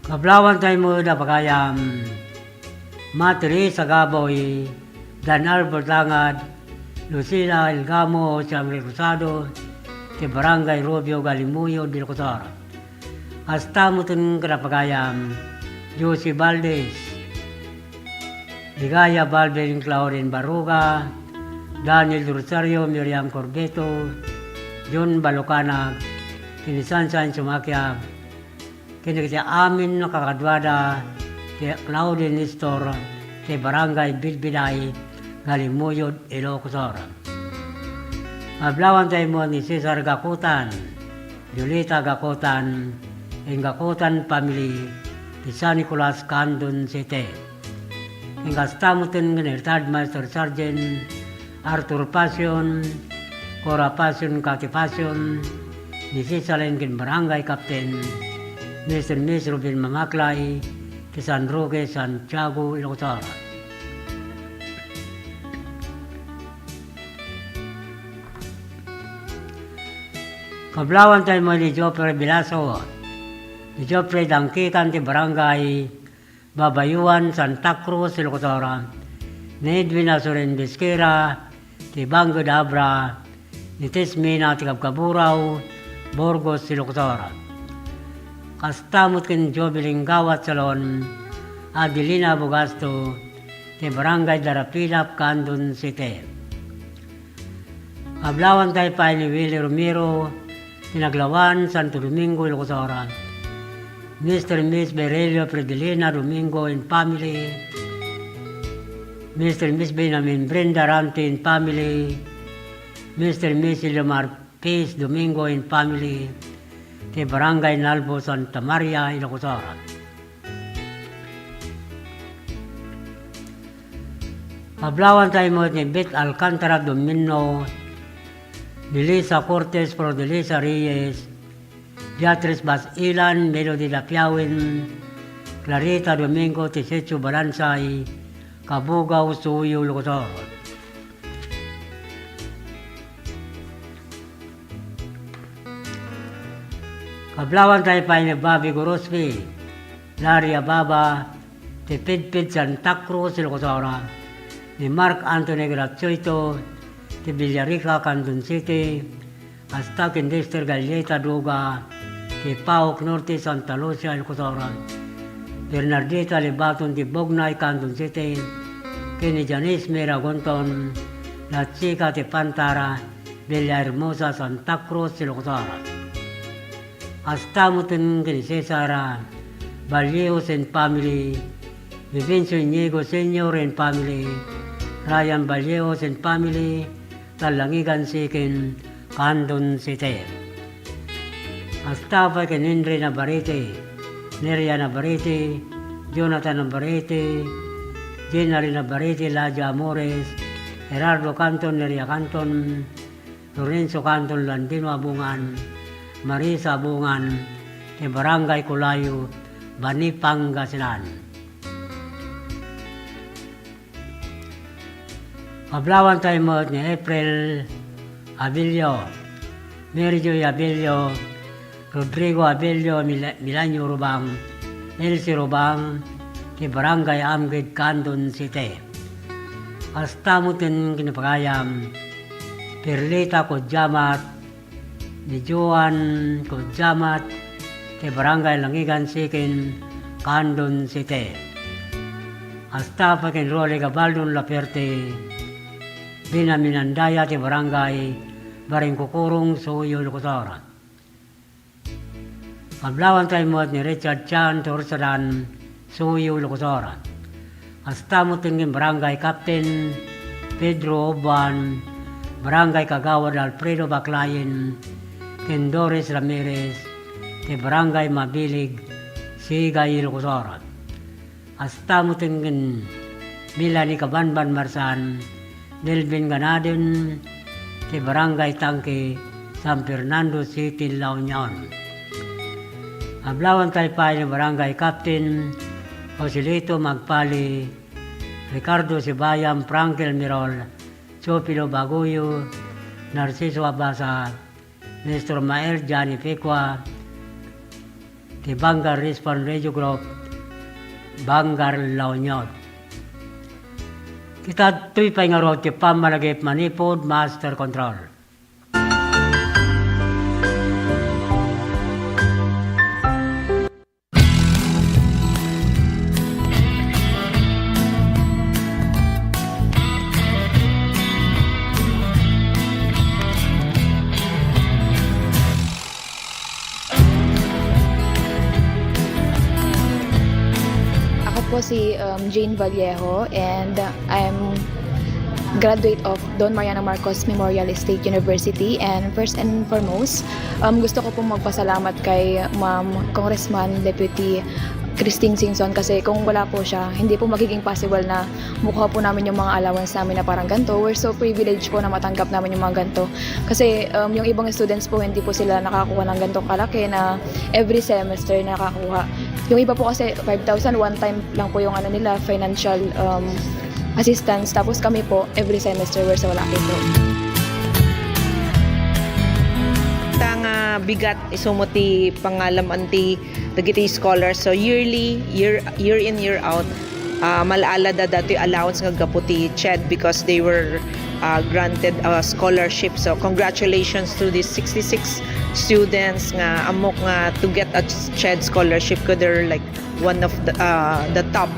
Kablawan tayo mo na pagayam, Matri Sagaboy, Dan Albert Langad, Lucila Ilgamo, Chambre Rosado, de Barangay Rubio Galimuyo, de Locosara. Hasta mo itong kanapagayam, Josie Valdez, Ligaya Balbin Claudine Baruga, Daniel Rosario, Miriam Corbeto, John Balocanag, Kinisansan Sumakyab, kini amin nakakadwada kay Claudia Nestor kay Barangay Bilbilay, Galimuyod, Ilocos. Mablawan tayo mo ni Cesar Gakutan, Julita Gakutan, ang Gakutan family, di San Nicolas, Candon City. Ang kastamutin ng retired Master Sergeant Arthur Passion, Cora Passion, Kati Passion, ni Cisalin kin Barangay Captain, Mr. and Miss Robin Mamaklay, kay San Roque, Santiago, Ilocos. Kablawan tayo mo ni Jopre Bilaso, ni Jopre Dangkikan, ti Barangay Babayuan, Santa Cruz, Ilocos. Ni Edwin Asoren Bisquera, ti Bango Dabra, ni Tismina, ti Kabkaburaw, Burgos, Ilocos. Kastamot kin Jobeling Gawat Salon, Adelina Bogasto, kay Barangay Darapilap, Candon City. Kablawan tayo pa ni Willie Romero, Tinaglawan, Santo Domingo, Ilocos. Mr. and Miss Berelio Fredelina Domingo and family, Mr. and Miss Benjamin Brenda Rante and family, Mr. and Miss Ilomar Peace Domingo and family, kay Barangay Nalbo, Santa Maria, Ilocos. Kablawan tayo mo ni Beth Alcantara Domino, Melissa Cortez Prodelisa Reyes, Beatrice Basilan, Melody Lapiawin, Clarita Domingo, Tisecho Balansay, Kabugaw, Suyo, Ilocos. Kablawan tayo pa ni Bobby Gorospi, Larry Ababa, ti Pidpid Santa Cruz, Ilocos. Ni Mark Anthony Grazioito, ti Villarica, Candon City, hasta Kindester Galleta Duga, ti Paok Norte, Santa Lucia, Ilocos. Bernardita Libaton, ti Bognay, Candon City, kini Janice Miragonton, La Chica, ti Pantara, Villahermosa, Santa Cruz, Ilocos. Hasta mo ito kay Cesar Vallejos and family, Vivencio Inigo Sr. and family, Ryan Vallejos and family, Talangigan Sikin, Candon City. Hasta pa kay Nindre Navarrete, Neria Navarrete, Jonathan Navarrete, Jenary Navarrete, Ladia Amores, Gerardo Canton, Neria Canton, Lorenzo Canton, Landino Abungan, Marisa Bungan, kay Barangay Kulayo, Bani Pangasinan. Kablawan tayo mo ni April Abilio, Merjoy Abelio, Rodrigo Abelio, Milanyo Rubang, Elsie Rubang, ti Barangay Amgid, Candon City. Hasta mutin kinapagayam, Perlita Kodjamat, ni Joan Kodjamat, ti Barangay Langigan Sikin, Candon City. Hasta pa kin Role Gabaldon Laperte, Binaminandaya ti Barangay Baringkukurong Suyo Lucotora. Pablawan tayo mo ni Richard Chan Torsadan Suyo Lucotora. Hasta mo tingin Barangay Captain Pedro Oban, Barangay Kagawad Alfredo Baclayin, ken Doris Ramirez, ti Barangay Mabilig, Sigay Lucotora. Hasta mo tingin Milani Kabanban Marsan, Delvin Ganadin, ti Barangay Tangke, San Fernando City, La Union. Ablawan tayo pa ni Barangay Captain Joselito Magpali, Ricardo Sibayam, Frankel Mirol, Chopilo Baguyo, Narciso Abasa, Nestor Mael, Johnny Pecua, ti Bangar Respawn Radio Group, Bangar La Union. Kita tuy pa nga ro ti pamalagip manipod master control. Ako po si Jane Vallejo and I'm graduate of Don Mariano Marcos Memorial State University, and first and foremost, gusto ko pong magpasalamat kay Ma'am Congressman Deputy Christine Singson kasi kung wala po siya, hindi po magiging possible na mukha po namin yung mga allowance namin na parang ganito. We're so privileged po na matanggap namin yung mga ganito. Kasi yung ibang students po, hindi po sila nakakuha ng ganitong kalaki na every semester nakakuha. Yung iba po kasi 5,000 one time lang po yung ano nila, financial assistance. Tapos kami po, every semester we're so lucky po. Tanga bigat isumuti pangalam anti dagiti scholars. So yearly, year in, year out, malala da dati allowance nga gaputi CHED because they were granted a scholarship. So congratulations to these 66 students nga amok nga to get a CHED scholarship. They're like one of the top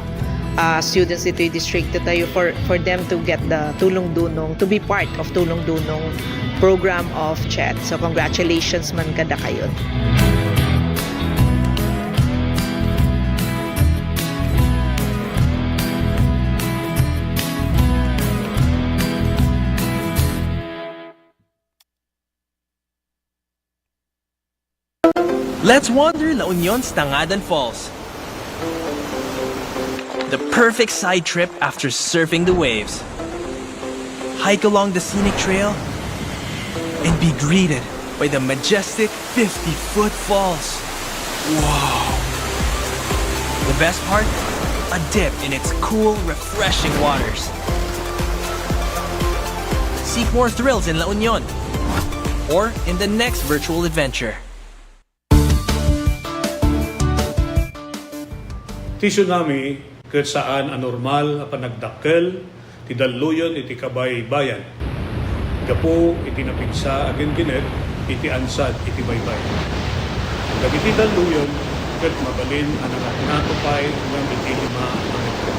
students dito yung district tayo for them to get the Tulong Dunong, to be part of Tulong Dunong program of CHED. So congratulations man kada kayo. Let's wander La Union's Tangadan Falls. The perfect side trip after surfing the waves. Hike along the scenic trail and be greeted by the majestic 50-foot falls. Wow! The best part? A dip in its cool, refreshing waters. Seek more thrills in La Union or in the next virtual adventure. Ti tsunami ket saan anormal a panagdakkel ti daluyon iti kabay-bayan. Gapo iti napigsa agin kinet iti ansad iti baybay. Dagiti daluyon ket mabalin ang natupay ng iti 5 a metro.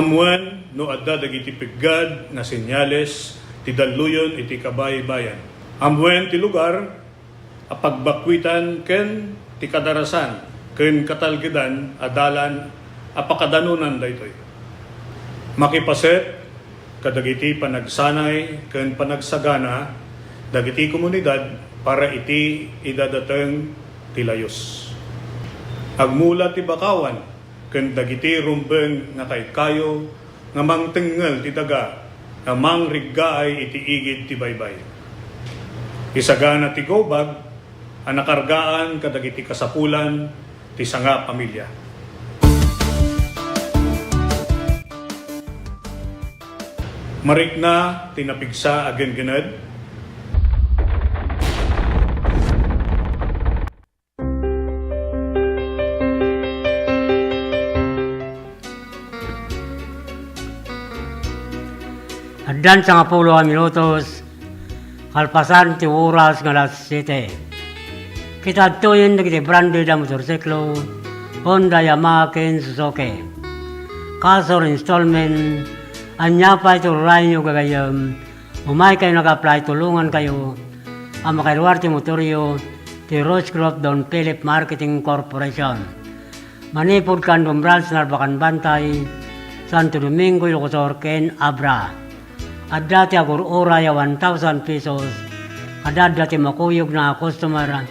Amuan no adda dagiti piggad na senyales ti daluyon iti kabay-bayan. Amuan ti lugar apagbakwitan ken ti kadarasan ken katalgidan adalan apakadanunan daytoy. Makipaset kadagiti panagsanay ken panagsagana dagiti komunidad para iti idadateng ti layos. Agmula ti bakawan ken dagiti rumbeng nga kayo nga mangtengel ti daga nga mangriggaay iti igid ti baybay. Isagana ti gobag ang nakargaan kadagiti kasapulan ti sanga pamilya. Marik na tinapigsa agen ganad. Addan sa nga 10 minutos, kalpasan ti oras nga alas 7. Kita tuyin na kiti branded na motorsiklo, Honda, Yamaha, Ken, Suzuki. Kasor installment, anya pa ito rin nyo gagayam, umay kayo nag-apply, tulungan kayo, ang makailuwar ti motoryo, ti Rochecroft Don Philip Marketing Corporation. Manipod Kandong Branch, Narbacan Bantay, Santo Domingo, Ilocosor, Ken, Abra. At dati agur oraya 1,000 pesos, kadad dati makuyog na customer,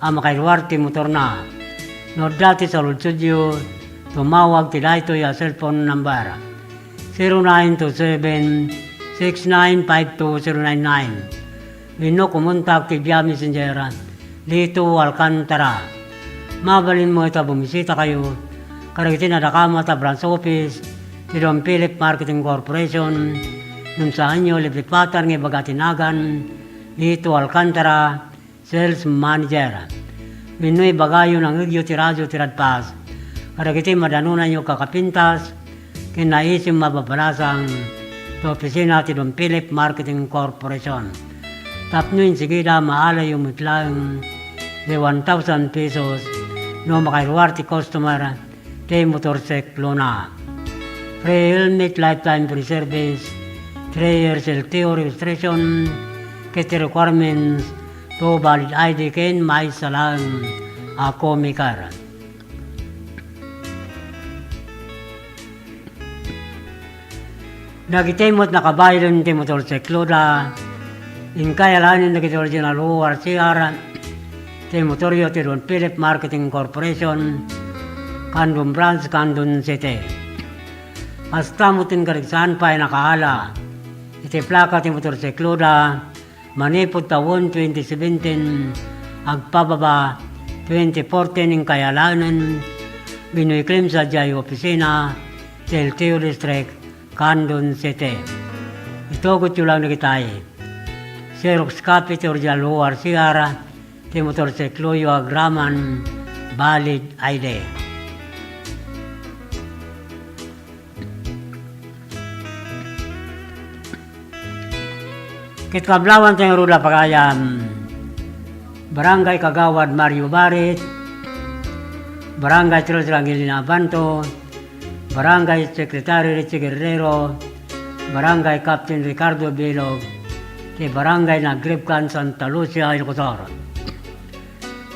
ang makailuwar ti motor na. No dati sa Ludsudyo, tumawag ti dahito ya cellphone number 0927-6952-099. Bino kumontak ti via messenger dito Alcantara. Mabalin mo ito, bumisita kayo. Karagiti na Dakama ta branch office ti Don Philip Marketing Corporation. Nung saan nyo lipipatan ng bagatinagan dito Alcantara Sales Manager. Binoy bagayo ng igyo tiradyo tiradpas. Karagiti madanunan nyo kakapintas, kinaisim mababalasang to opisina ti Don Philip Marketing Corporation. Tapnuin sigida maalay yung mutlang de 1,000 pesos no makailuwar ti customer ti motorsiklo na. Free helmet, lifetime free service, 3 years LTO registration, kit requirements to valid ID ken may salang ako mikar. Nagitemot na kabayan ti motorsiklo da, in kaya lanin na kiti original ORCR, ti motoryo ti Don Philip Marketing Corporation, Kandong Branch, Kandong City. Hasta mo tin karigsan pa ay nakahala, iti plaka ti motorsiklo da, manipod taon 2017, agpababa 2014 ng kayalanan, binuiklim sa jay opisina, LTO District, Kandong City. Ito ko lang na kitay. Xerox copy ti original ORCR, ti motorsiklo yu agraman, valid ID. Kitkablawan tayong rula pagayam, Barangay Kagawad Mario Barit, Barangay Tiros Rangilina Abanto, Barangay Secretary Richie Guerrero, Barangay Captain Ricardo Bilog, ti Barangay Nagribkan Santa Lucia, Ilocosor.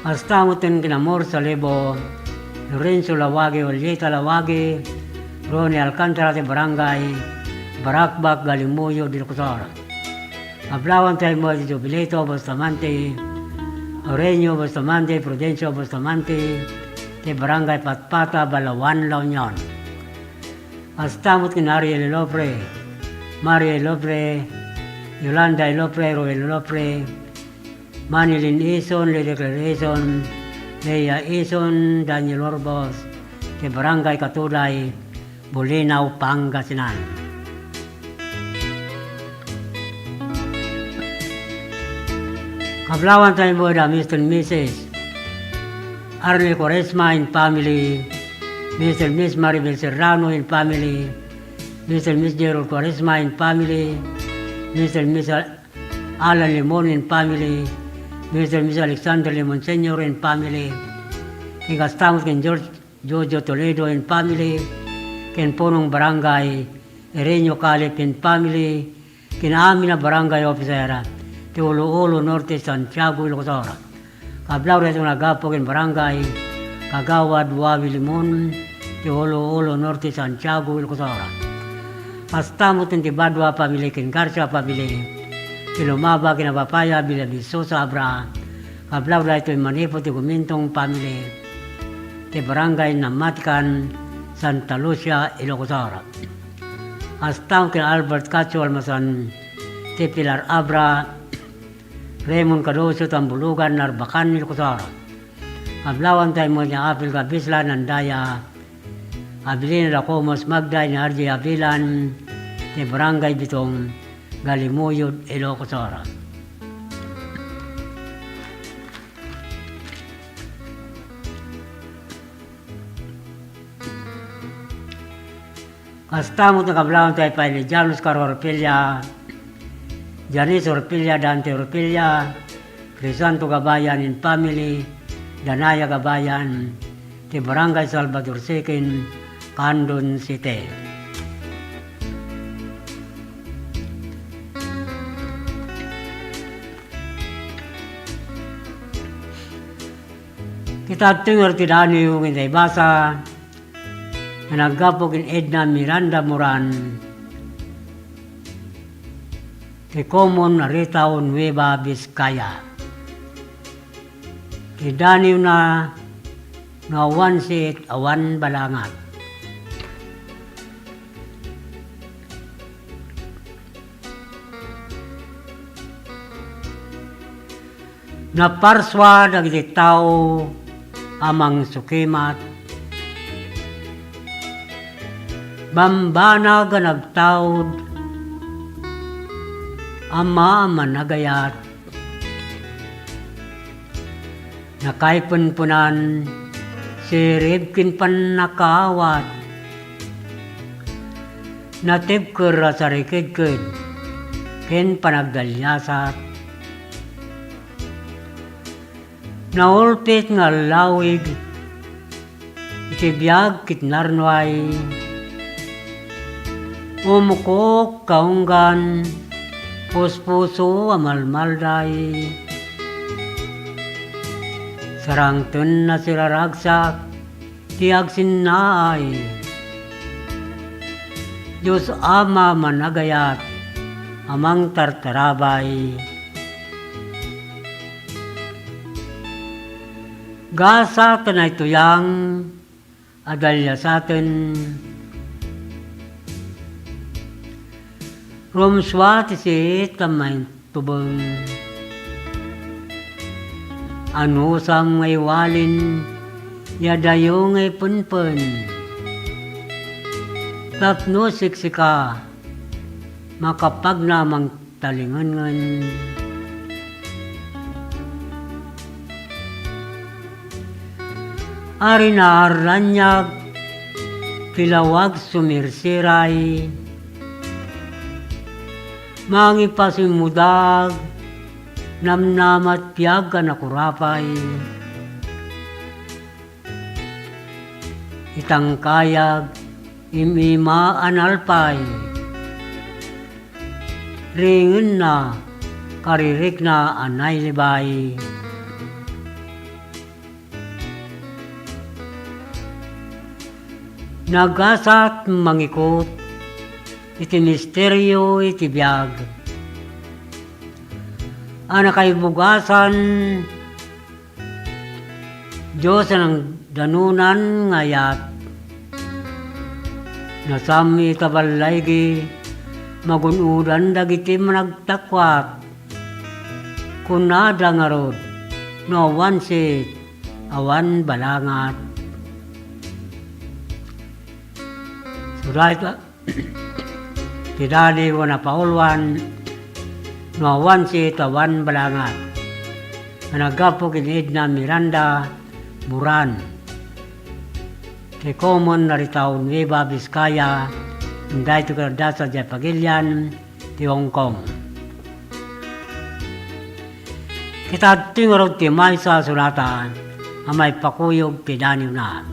Hasta mo tin kinamor sa Libo, Lorenzo Lawagi, Ollita Lawagi, Ronnie Alcantara ti Barangay, Barakbak Galimuyo, Ilocosor. Ablawan tayo mo di Jubileto, Bustamante, Oreño, Bustamante, Prudencio, Bustamante, ti Barangay Patpata, Balawan, La Union. Astamot kin Ariel Lopre, Mario Lopre, Yolanda Lopre, Roel Lopre, Manilin Ison, Lily Ison, Leia Ison, Daniel Orbos, ti Barangay Katulay, Bulinaw, Pangasinan. Kablawan tayo mo da Mr. and Mrs. Arnel Quaresma and family, Mr. and Miss Maribel Serrano and family, Mr. and Miss Gerald Quaresma and family, Mr. and Miss Alan Limon and family, Mr. and Miss Alexander Limon Sr. and family, kikastamos ken Jojo Toledo and family, ken punong barangay Ereño Calip and family, kinaami na barangay officer, ti Ulo-Ulo Norte, Santiago, Ilocosor. Kablaw rin itong nagapog in barangay, Kagawad, Wawi, Limon, ti Ulo-Ulo Norte, Santiago, Ilocosor. Hasta mo ti Badwa, pamili, kin Garcia, pamili, ti Lumaba, kinabapaya, Bilabiso, sa Abra. Kablaw rin ito Manipo, ti Gumintong, pamili, ti barangay Namatikan, Santa Lucia, Ilocosor. Hasta mo kin Albert Cacho, Almasan, ti Pilar Abra, Raymond Cadoso, Tambulugan, Narbacan, Ilocosor. Kablawan tayo mo niya Apil Kabislan, Andaya, Abilina Lacomos, Magday, ni RJ Abilan, ti Barangay Bitong, Galimuyod, Ilocos Oras. Kastamot na kablawan tayo pa ni Janus Caro Orpilla, Janice Orpilla, Dante Orpilla, Crisanto Gabayan in Family, Danaya Gabayan, ti Barangay Salvador Sikin, Candon City. Kita tingor ti dani yung hindi basa, na nagapog in Edna Miranda Moran, ti Common Ritaw Nueva Vizcaya. Ti dani na awan sit awan balangat. Naparswa dagiti tao amang sukimat, bambana ga nagtaod, ama managayat, nakaipunpunan, si Ribkin pan nakawat, natibker sa rikidkid, ken panagdalyasat, naulpit nga lawig, itibiyag kitnarnway, umukok kaunggan, puspuso amalmalday, sarangtun na siraragsak, tiag sinnaay, Diyos Ama managayat, amang tartarabay, gasa tanay tuyang, adalya sa atin, rumswa ti si tamay tubong, ano sa ngay walin, yadayo ngay punpun, tapno siksika, makapag namang talingangan, ari na arlanyag, kilawag sumirsiray, mangipasimudag, namnamat piyag ka nakurapay, itangkayag, imima analpay, ringin na, karirik na anay libay, nagasat mangikot, iti misteryo iti biyag. Anak ay bugasan, Diyos ang danunan ngayat, nasami tabalaygi, magunudan dagiti managtakwat, kunada nga rod, no awan sit, awan balangat. Surat tidali ko na paulwan, no awan si tawan balangat. Managapo kinid na Miranda Moran. Kay Common Ritaw Nueva Vizcaya, hindi ito karda sa Japagilian, ti Hong Kong. Kita tingorog ti may sa sunata, amay pakuyog pidaniw na.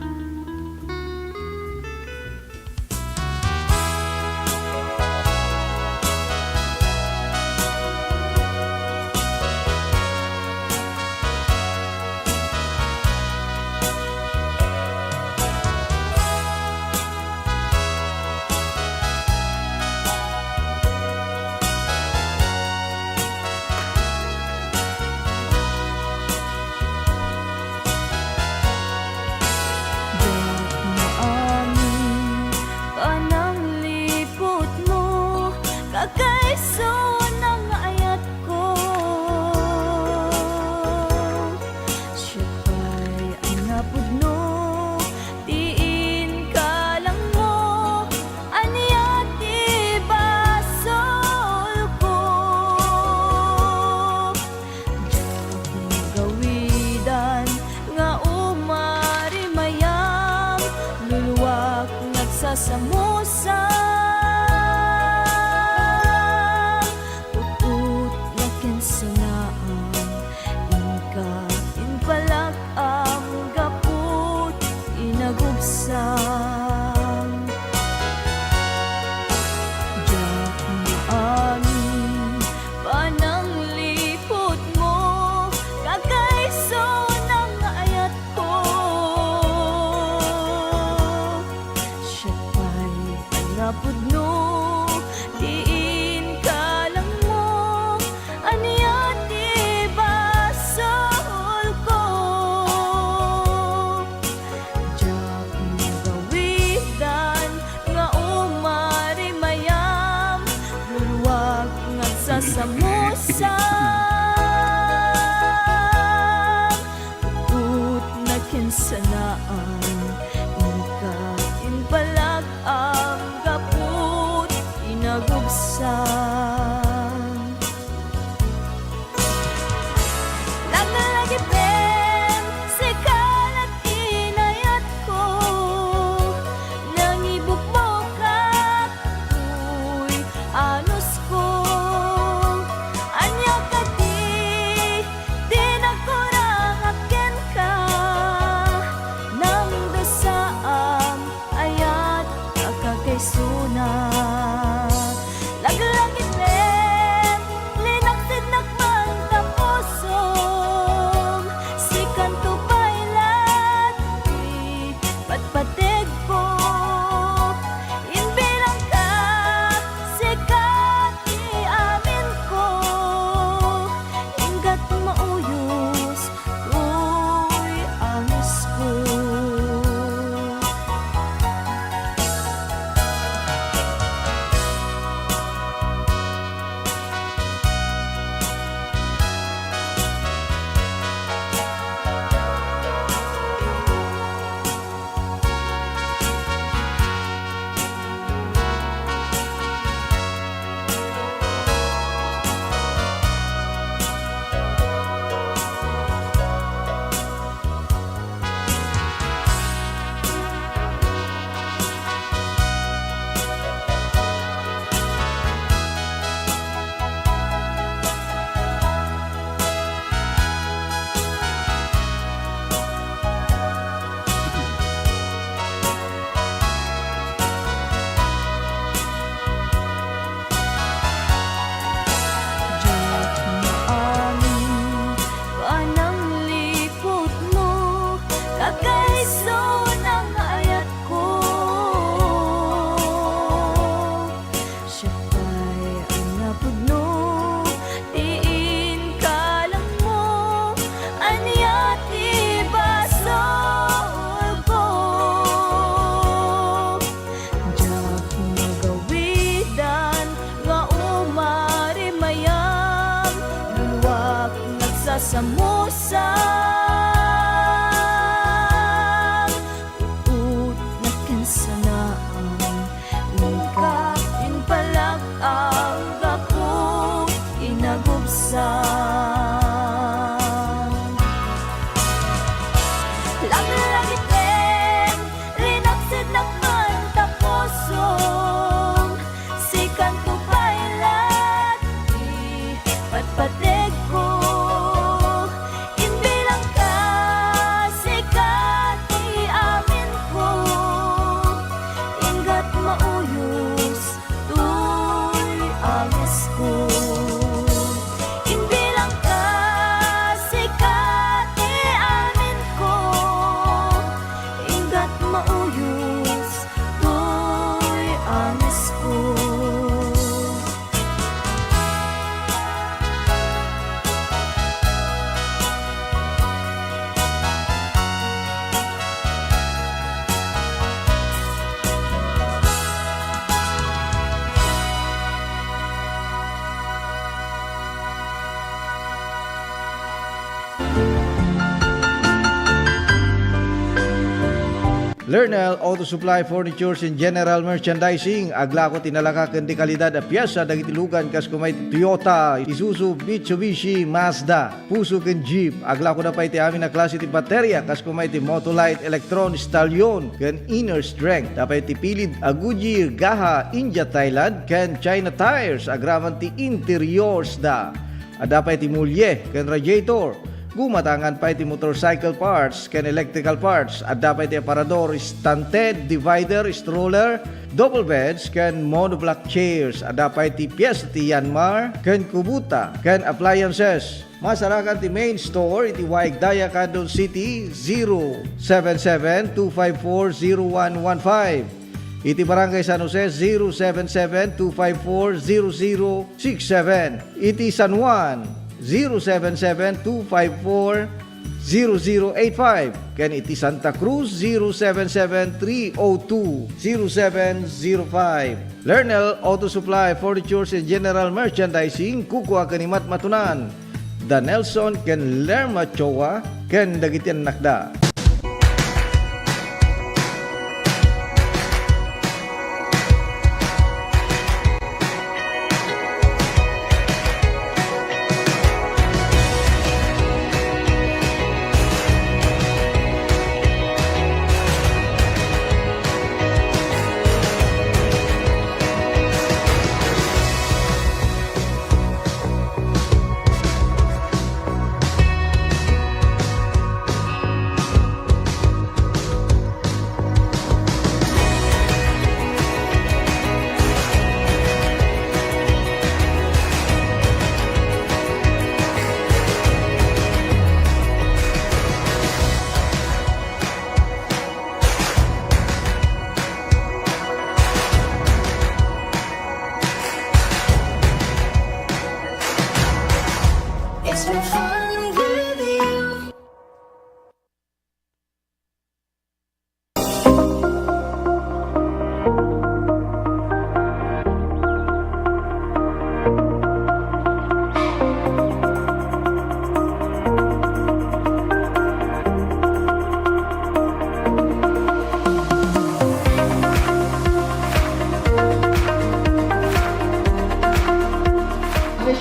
nagsasamusang Put na kinsanaan Ikain palag ang kaput inagubsang Nagalagipin si kalat inayat ko Nangibukbukak uy anus ko Anya ka di nagkurahakin ka Nang dasaam ayat akakaysuna Laglagipin linaksid nakman tapusom Sikan to pailat di patpatig ko Inbilang ka sikat di amin ko Ingat mauyos uy angis ko Panang likod mo Kakaiso ng ayat ko Siya pa'y ang napudno Tiin ka lang mo Anyat ibasol ko Diyak magawidan Nga umari mayam Luwak nagsasamusang Ut na kinsanaan Ikain palag ang gapong inagubsang Laglagipin rinaksid nakman tapusom Sikan to pailat di patpatig ko Inbilang ka sikat di amin ko Ingat mauyos tuy angis ko Inbilang ka sikat di amin ko Ingat mauyos tuy angis ko Lernel Auto Supply Furnitures and General Merchandising agla ko tinalaka ken di kalidad a piyesa dagiti lugan kas kumay Toyota, Isuzu, Mitsubishi, Mazda, Puso ken Jeep agla ko na pa iti amin na klase ti baterya kas kumay ti Motolite, Electron, Stallion ken Inner Strength dapat ti pilid a Goodyear, Gaha, India, Thailand ken China Tires agraman ti interiors da dapat ti mulye ken radiator gumatangan pa iti motorcycle parts ken electrical parts at dapat iti aparador, stunted, divider, stroller, double beds ken monoblock chairs at dapat iti piyesa ti Yanmar ken Kubota ken appliances. Masarakan ti main store iti Waigdaya, Quezon City 077-254-0115. Iti Barangay San Jose 077-254-0067. Iti San Juan 077-254-0067. 0085. Ken iti Santa Cruz 077-302-0705. Lernel Auto Supply, Furnitures and General Merchandising, Kukwa Kanimat Matunan. Da Nelson ken Lerma Chowa ken Dagitian Nakda. It's been fun with you.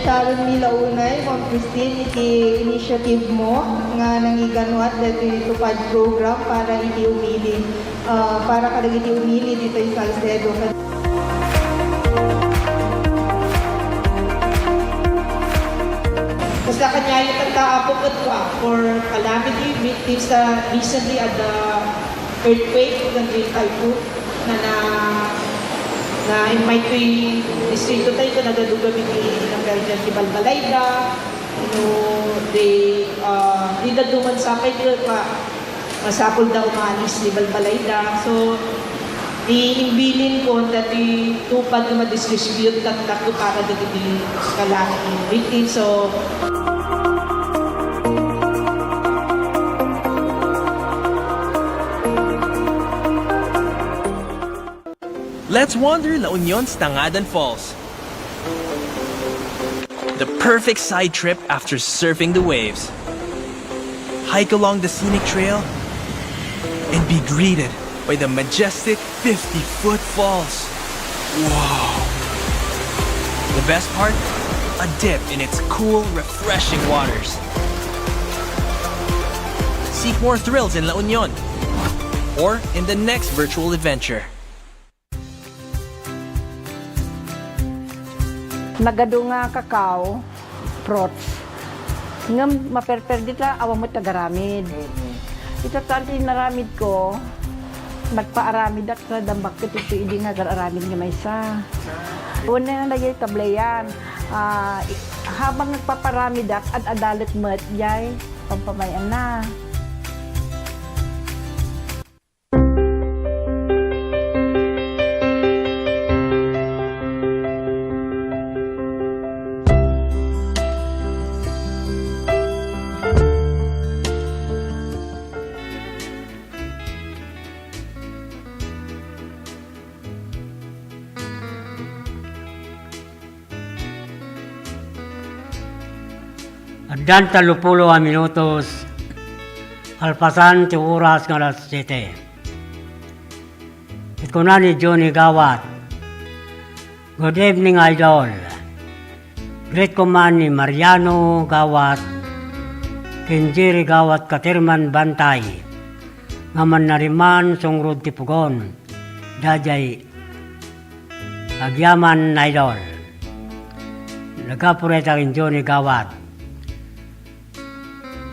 Sharon nila unay, Ma'am Christine, iti initiative mo nga nangiganuat dito itupad program para iti umili, para kadag iti umili dito sa Salcedo. Basta kanya yung tagkaapok at for calamity victims recently at the earthquake ng Great Typhoon na in my three distrito tayo ito nagaduga ng Guardian si Balbalayda, di nagduman sa akin pa masapol daw umalis ni Balbalayda. So, iimbilin ko na tupad na ma-distribute tatak ko para dito kalaki victims. So, Let's wander La Union's Tangadan Falls. The perfect side trip after surfing the waves. Hike along the scenic trail and be greeted by the majestic 50-foot falls. Wow! The best part? A dip in its cool, refreshing waters. Seek more thrills in La Union or in the next virtual adventure. Nagado nga kakao, fruits. Ngam maperper dita awang mo tagaramid. Ito tanti naramid ko, magpaaramid at sa dambak ito hindi nga gararamid nga may isa. Una na lagay tablayan, habang nagpaparamid at adalit mo at yay, pampamayan na. Agdan 30 minutos, alpasan ti oras nga alas 7. Ito na ni Johnny Gawat. Good evening, Idol. Great command ni Mariano Gawat, Kenjiri Gawat Katirman Bantay, ngaman nariman songrod ti Pugon, dajay agyaman Idol. Nagapureta rin Johnny Gawat.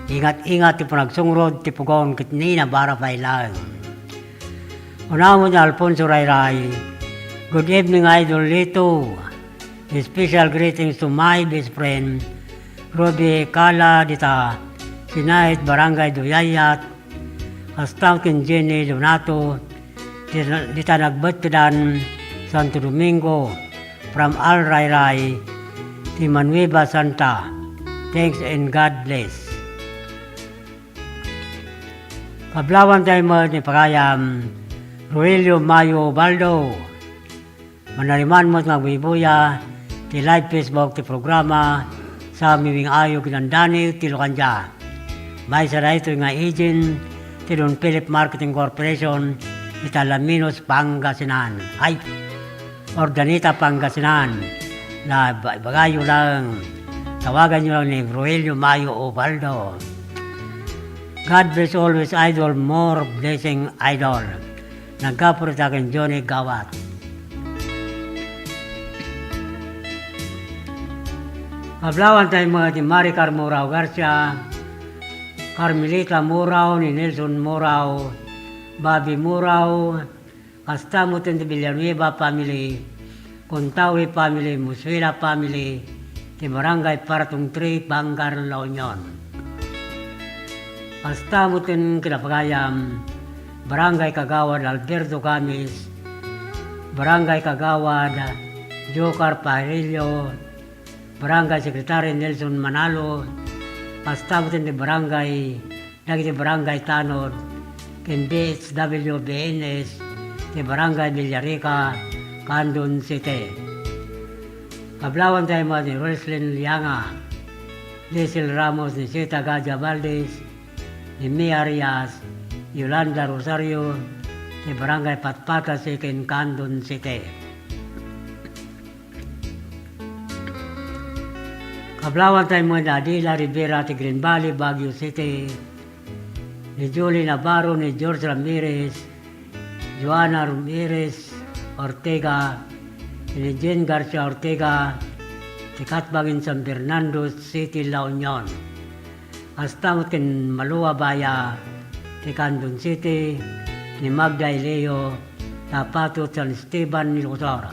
Ingat-ingat ti panagsungrod ti Pugon kitni na bara pailang. Unamo ni Alfonso Rayray. Good evening, Idol Lito. Special greetings to my best friend, Roby Kala dita, Sinait Barangay Duyayat, Hastaw kin Jenny Donato, dita nagbatidan Santo Domingo, from Al Rayray, ti Manueva Santa. Thanks and God bless. Kablawan tayo mo ni Pagayam, Rogelio Mayo Baldo. Manariman mo at magbibuya, ti live Facebook, ti programa, sa miwing ayo kinandani, ti Lucanja. May sa ito nga agent, ti Don Philip Marketing Corporation, Italaminos, Pangasinan. Ay, Ordanita, Pangasinan. Na bagayo lang, tawagan nyo lang ni Rogelio Mayo Baldo. God bless always, Idol. More blessing, Idol. Nagkapurot akin, Johnny Gawat. Kablawan tayo mga ni Maricar Murao Garcia, Carmelita Murao, ni Nelson Murao, Bobby Murao, Castamutin de Villanueva family, Contawi family, Muswila family, ti Barangay Paratong 3, Bangar, La Union. Castamutin Kinapagayam, Barangay Kagawad Alberto Camis, Barangay Kagawad Jocar Parillo, Barangay Secretary Nelson Manalo, Castamutin de Barangay, Nagiti Barangay Tanod, ken BHW BNS, ti Barangay Villarica, Candon City. Kablawan tayo mga ni Roslyn Lianga, Liesel Ramos, ni Sita Gaja Valdez, ni Mia Arias, Yolanda Rosario, ni Barangay Patpata, Sikin, Candon City. Kablawan tayo mo na Adila Rivera, ti Green Valley, Baguio City, ni Julie Navarro, ni George Ramirez, Joanna Ramirez Ortega, ni Jen Garcia Ortega, ti Katbagin San Fernando City, La Union. Astamot ken Malua Baya, ti Candon City, ni Magda Ileo, Tapato San Esteban, ni Luzora.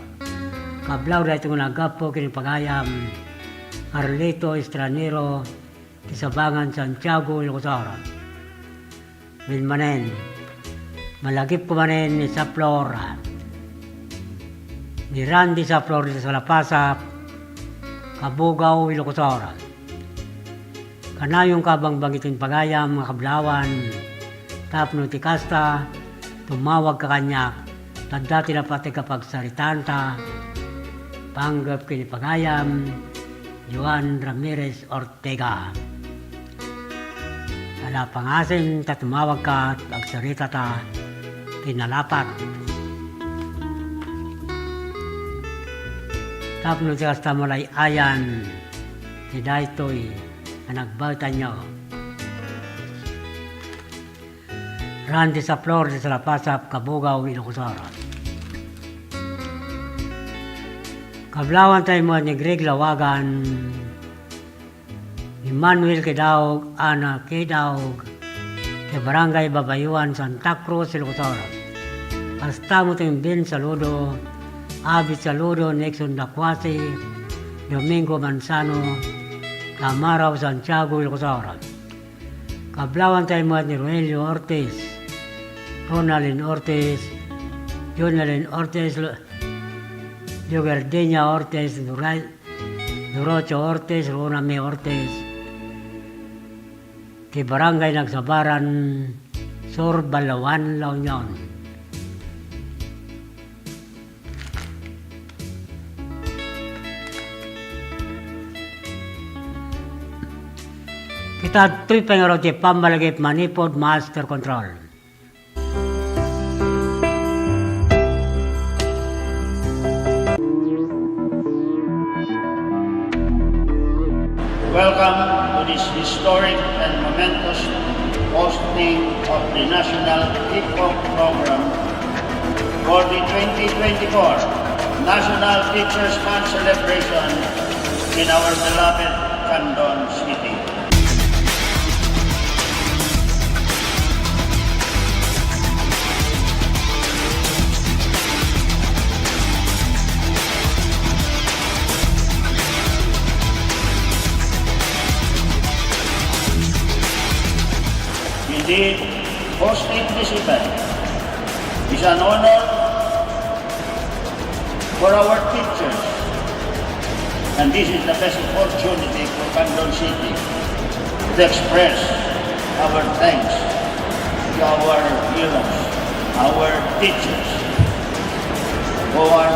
Kablaw da itong nagapo ken Pagayam, Carlito Estranero, ti Sabangan Santiago, Luzora. Milmanen, malagip ko manen ni Saplor, ni Randy Saplor sa Salapasap, Kabugaw, Luzora. Kanayong kabang bangitin Pagayam, mga kablawan, tapno ti kasta, tumawag ka kanya, tanda ti na pati kapag saritanta, panggap kini Pagayam, Juan Ramirez Ortega. Ala pangasin, ta tumawag ka, agsarita ta, tinalapat. Tapno ti kasta mulay ayan, ti daytoy, nagbauta nyo. Randy sa Flor, sa Lapasap, Kabugaw, Ilocosoro. Kablawan tayo mo ni Greg Lawagan, Emmanuel Kedaog, Ana Kedaog, ke Barangay Babayuan, Santa Cruz, Ilocosoro. Hasta mo tayong Ben Saludo, Abit Saludo, Nexon Dakwasi, Domingo Manzano, Camaraw, Santiago, Ilocosoro. Kablawan tayo mga ni Rogelio Ortiz, Ronaldin Ortiz, Jonalyn Ortiz, Jogardenia Ortiz, Durocho Ortiz, Roname Ortiz, ti Barangay Nagsabaran, Sur Balawan, La Union. Kita tuy pengaraw ti Pambalagip Manipod Master Control. Welcome to this historic and momentous hosting of the National Hip Hop Program for the 2024 National Teachers Month celebration in our beloved Candon City. Indeed, hosting this event is an honor for our teachers, and this is the best opportunity for Candon City to express our thanks to to our heroes, our teachers, who are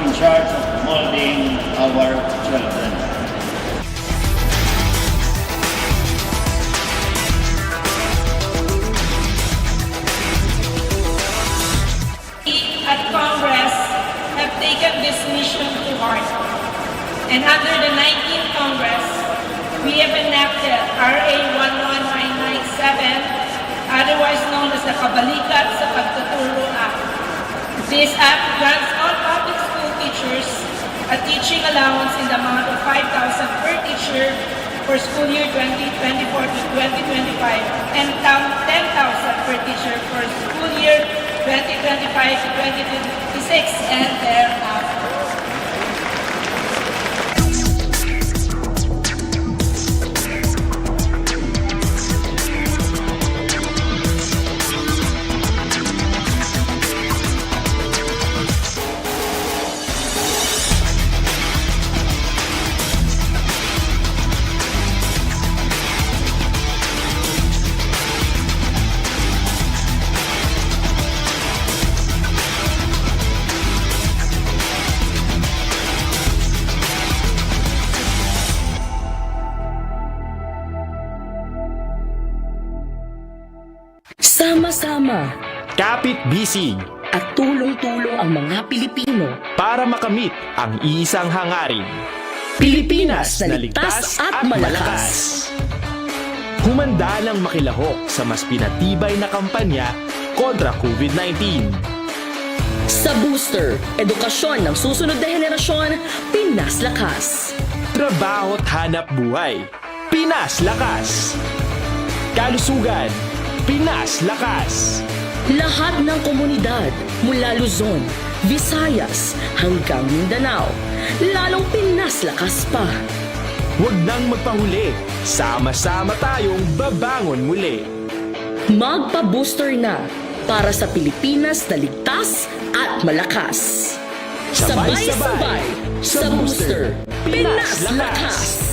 in charge of molding our children. We at Congress have taken this mission to heart. And under the 19th Congress, we have enacted RA 11997, otherwise known as the Kabalikat sa Pagtuturo Act. This act grants all public school teachers a teaching allowance in the amount of 5,000 per teacher for school year 2024 to 2025 and 10,000 per teacher for school year 2025 to 2026 and thereafter. Sama-sama kapit-bisig at tulong-tulong ang mga Pilipino para makamit ang isang hangarin. Pilipinas na ligtas at malakas. Humanda ng makilahok sa mas pinatibay na kampanya kontra COVID-19. Sa booster, edukasyon ng susunod na henerasyon, Pinas Lakas. Trabaho't hanap buhay, Pinas Lakas. Kalusugan, Pinas Lakas. Lahat ng komunidad mula Luzon, Visayas hanggang Mindanao, lalong Pinas Lakas pa. Huwag nang magpahuli, sama-sama tayong babangon muli. Magpa-booster na para sa Pilipinas na ligtas at malakas. Sabay-sabay sa booster, Pinas Lakas.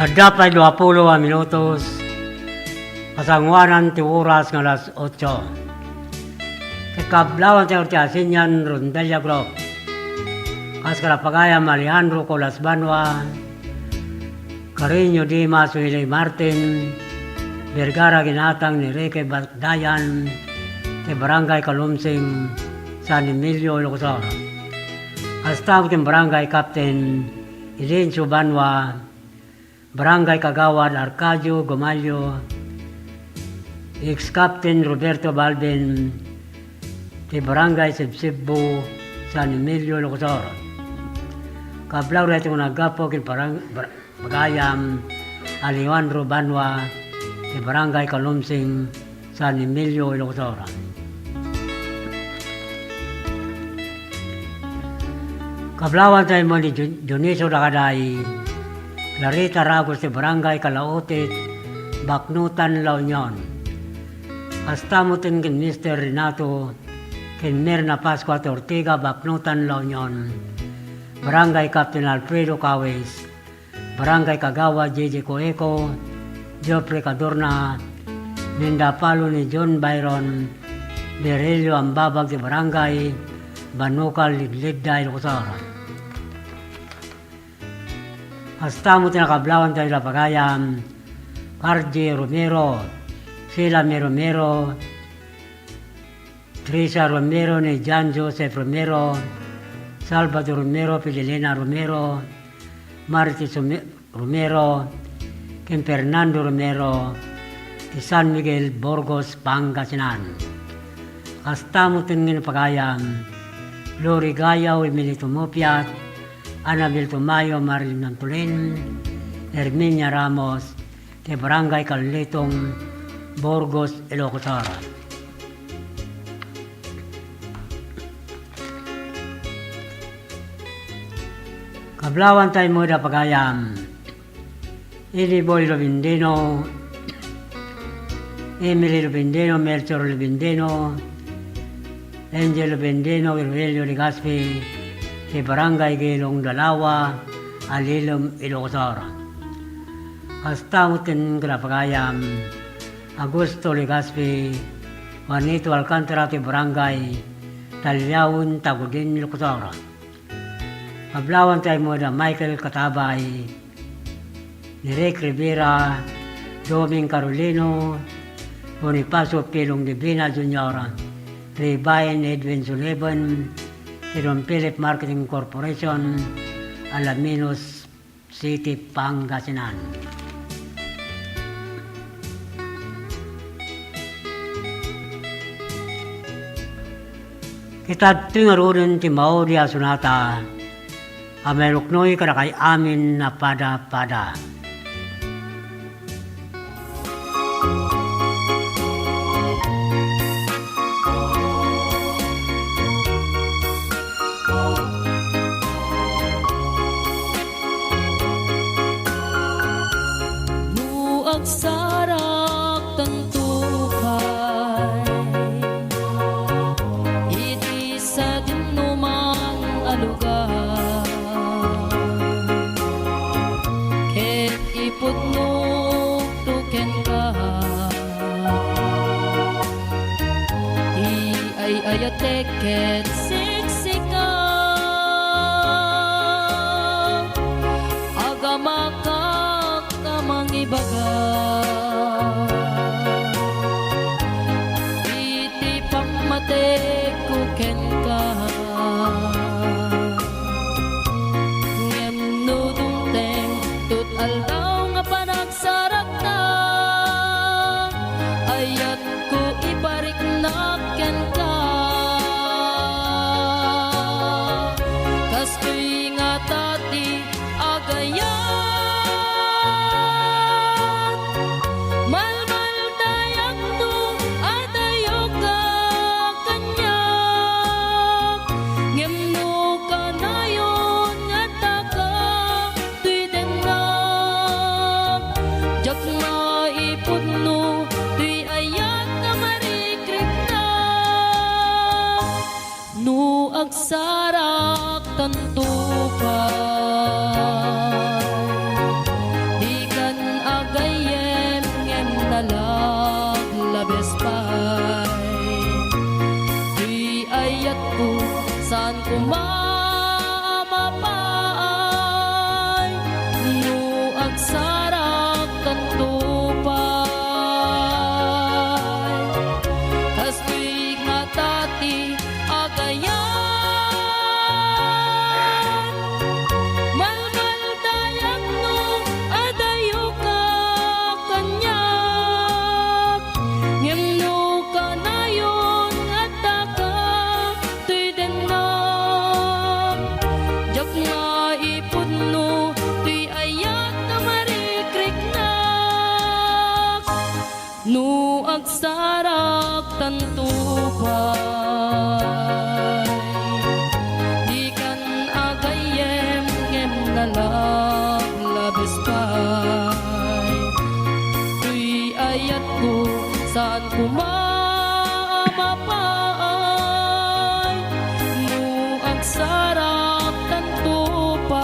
At dapat 20 minutos, kasangwanan ti oras ng alas 8. Kakablawan ti Ortiasinyan Rondelia Group. Kaskarapagayam Alejandro Colas Banwa, Cariño Dimas Willie Martin, Vergara Ginatang ni Rique Dayan, ti Barangay Kalumsing, San Emilio, Ilocos. Hastag ti Barangay Captain Ilincio Banwa, Barangay Kagawad Arcadio Gomalyo, Ex-Captain Roberto Balbin, ti Barangay Sibsibbo, San Emilio, Ilocos. Kablaw rin itong naggapo kin Bagayam Alejandro Banwa, ti Barangay Kalumsing, San Emilio, Ilocos. Kablawan tayo mo ni Dioniso Dakaday, Clarita Ragos de Barangay Calautit, Baknutan, La Union. Kastamutin kin Mr. Renato, kin Mirna Pascua Ortiga, Baknutan, La Union. Barangay Captain Alfredo Cawes, Barangay Kagawa, JJ Coeco, Jopre Cadorna, Nindapalo ni John Byron, Berelio Ambabag de Barangay, Banukal, Ligligda, Ilocosara. Hasta mo tinakablawan tayo na pagayam, RJ Romero, Sheila Romero, Teresa Romero ni John Joseph Romero, Salvador Romero, Pililena Romero, Martis Romero, Kim Fernando Romero, di San Miguel, Burgos, Pangasinan. Hasta mo tinakablawan pagayam, Lori Gayaw, Emilito Mopiat, Anabel Tumayo, Marilyn Nantulin, Herminia Ramos, de Barangay Calitong, Burgos, Ilocosara. Kablawan tayo mo na pagayam, Iliboy Robindino, Emily Robindino, Melchor Robindino, Angel Robindino, Virgilio Ligaspi, si Barangay Gilong Dalawa, Alilom, Ilocosara. Hasta mutin Grapagayam, Augusto Ligaspi, Juanito Alcantara, ti Barangay Talyawon, Tagudin, Ilocosara. Kablawan tayo mo na Michael Katabay, ni Rick Rivera, Doming Carolino, Bonifacio Pilong Divina Jr., Tribayan Edwin Sullivan, Don Philip Marketing Corporation, Alaminos City, Pangasinan. Kita tingarunin ti Mauri Asunata, ameluknoy karakay amin na pada-pada. Sarak tentukan iti sa dinumang alugan ket ipudno tuken ka di ay ayatek ket siksika agamaka kamang ibaga iti pamate kuken ka ngem nudungteng tut aldaw nga panagsarak na ayat ko ibarik na ken ka kastoy nga tati agayan sarak tentukan ikan agayen ngem nalag labes pay di ayatku san kumamapay nu agsarak tentupay kastoy nga tati agayan nu agsarak tentupay di kan agay kumamapay no agsarak tantupay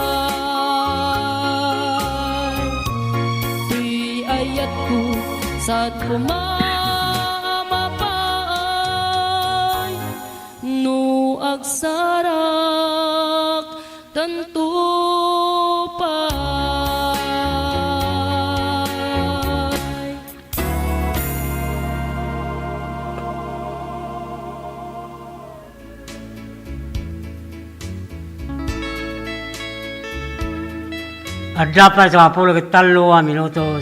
tuy ayat ko sa kumamapay no agsarak tantupay. At dapat sa 23 minutos,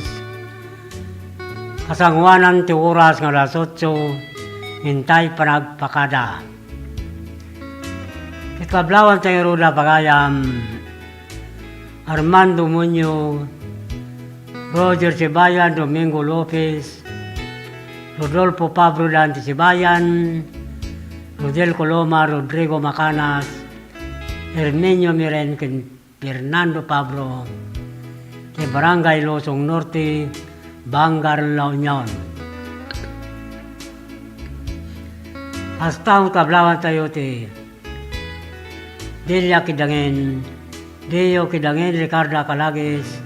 kasangwanan ti oras nga alas 8, hintay panagpakada. Kitkablawan tayo ruda pagayam, Armando Muñoz, Roger Sibayan, Domingo Lopez, Rodolfo Pablo Dante Sibayan, Rodel Coloma, Rodrigo Macanas, Herminio Miren, Fernando Pablo, ke Barangay Losong Norte, Bangar, La Union. Hasta kablawan tayo ti Delia Kidangin, Deo Kidangin, Ricardo Calagues,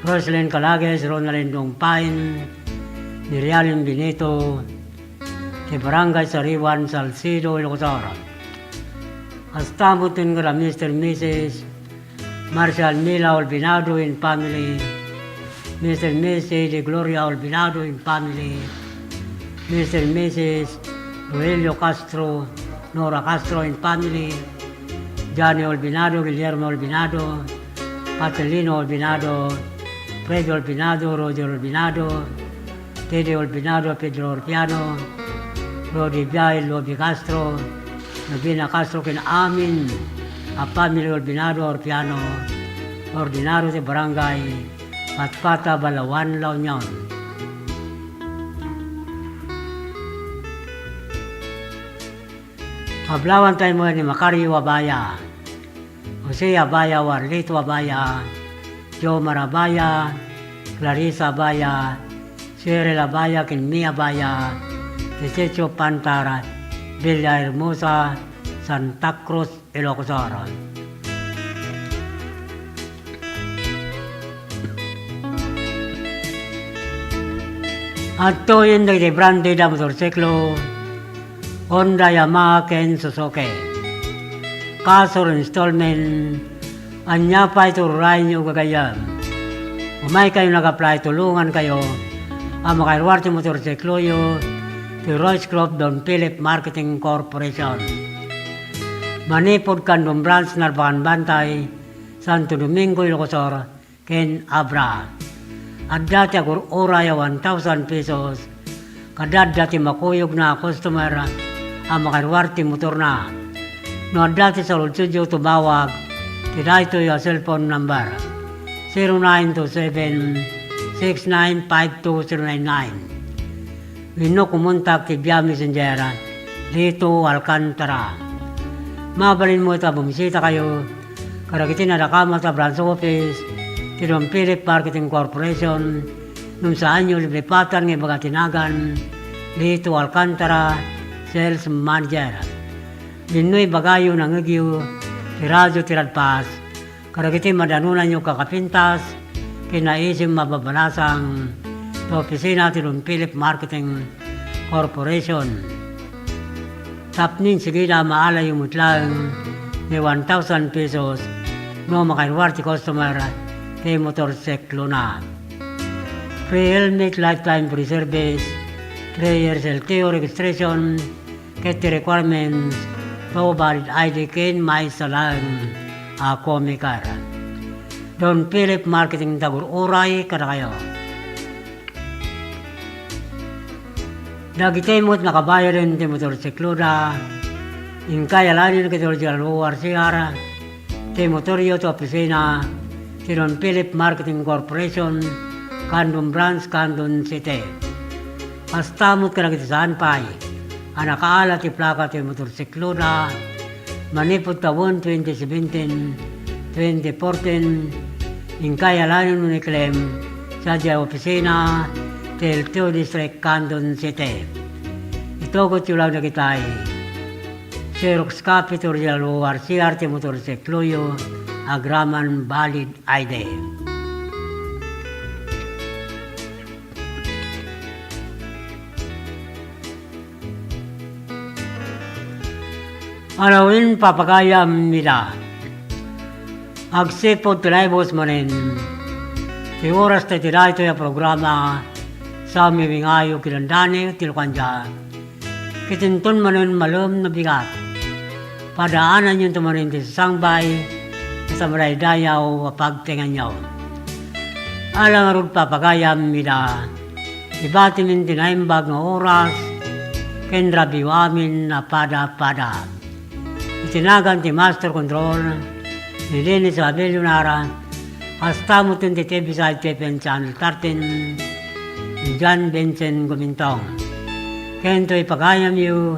Roslyn Calagues, Ronaldin Dongpain, Miriam Benito, ke Barangay Sariwan, Salcido, Ilocosara. Hasta mutin nga Mr. Mrs. Marshall Mila Olbinado in family, Mr. and Mrs. de Gloria Olbinado in family, Mr. and Mrs. Rogelio Castro, Nora Castro in family, Johnny Olbinado, Guillermo Olbinado, Patelino Olbinado, Fred Olbinado, Roger Olbinado, Tede Olbinado, Pedro Orpiano, Rodi Biay, Lobi Castro, Nabina Castro kin amin, a family Olbinado Orpiano, ordinaro de Barangay Patpata, Balawan, La Union. Hablawan tayo mo ni Macario Abaya, Jose Abaya, Warlito Abaya, Joe Marabaya, Clarissa Abaya, Cyril Abaya, Kinmi Abaya, Tesecho Pantara, Villa Hermosa, Santa Cruz, Ilocos. At to yun nagdi brande da motorsiklo, Honda, Yamaha, Ken, Suzuki. Kaso installment, anya pa ito rin nyo gagayam. Umay kayo nag-apply, tulungan kayo, ang makairwarte motorsiklo yo, si Royce Club Don Philip Marketing Corporation. Manipod Kandong Branch, Narbacan Bantay, Santo Domingo, Ilocosor, Ken Abra. At dati agur oraya 1,000 pesos, kadad dati makuyog na customer, ang makairwarte motor na. No dati sa Lulsudio tumawag, kaya ito yung cellphone number 0927-695299. Wino kumontak ti Bia Messenger, Lito Alcantara. Mabalin mo ito, bumisita kayo, karagitin na nakama sa branch office, ti Don Philip Marketing Corporation, nung saan nyo liblipatan ng mga tinagan, Lito Alcantara, Sales Manager. Dinoy bagayo ng nagyo, ti radyo tiradpas, karagitin madanunan nyo kakapintas, kinaisim mababalasang, sa opisina ti Don Philip Marketing Corporation. Tapnin sige na maala yung mutlang ni 1,000 pesos no makairwarte customer kay motorsiklo na. Free helmet, lifetime free service, 3 years LTO registration, keti requirements, no valid ID kin may salang komikar. Don Philip Marketing Tagur Uray kada kayo. Dagitemot nakabayaran ti motorsiklo na inkaya lanin ka tolong luar siara ti motoryo to opisina ti Don Philip Marketing Corporation Kandong Branch, Kandong City. Pastamot ka na kita saan pa'y anakaala ti plaka ti motorsiklo na manipot tawon 2017-2014 inkaya lanin mo ni claim sa di opisina del 2 District, Candon City. Ito ko tulang na kitay. Xerox copy to original ORCRT motorsikluyo, agraman valid ID. Alawin papagayam nila. Agsipod tinaybos mo rin. Di oras na tila ito yung programa sa mimingayo kilandani tilukanja. Kitintun mo rin malum na bigat. Padaanan yung tumarin di sangbay sa maray dayaw pagtingan nyo. Alang arug papagayam nila. Ibatimin tinaimbag ng oras kendra biwamin na pada-pada. Itinagan ti Master Control ni Dennis Abel Yunara hasta mo tin ti TV sa TPN Channel 13 ni John Vincent Gumintong. Kento ipagayam yu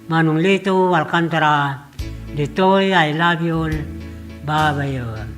Manong Lito Alcantara dito'y I love you babayo.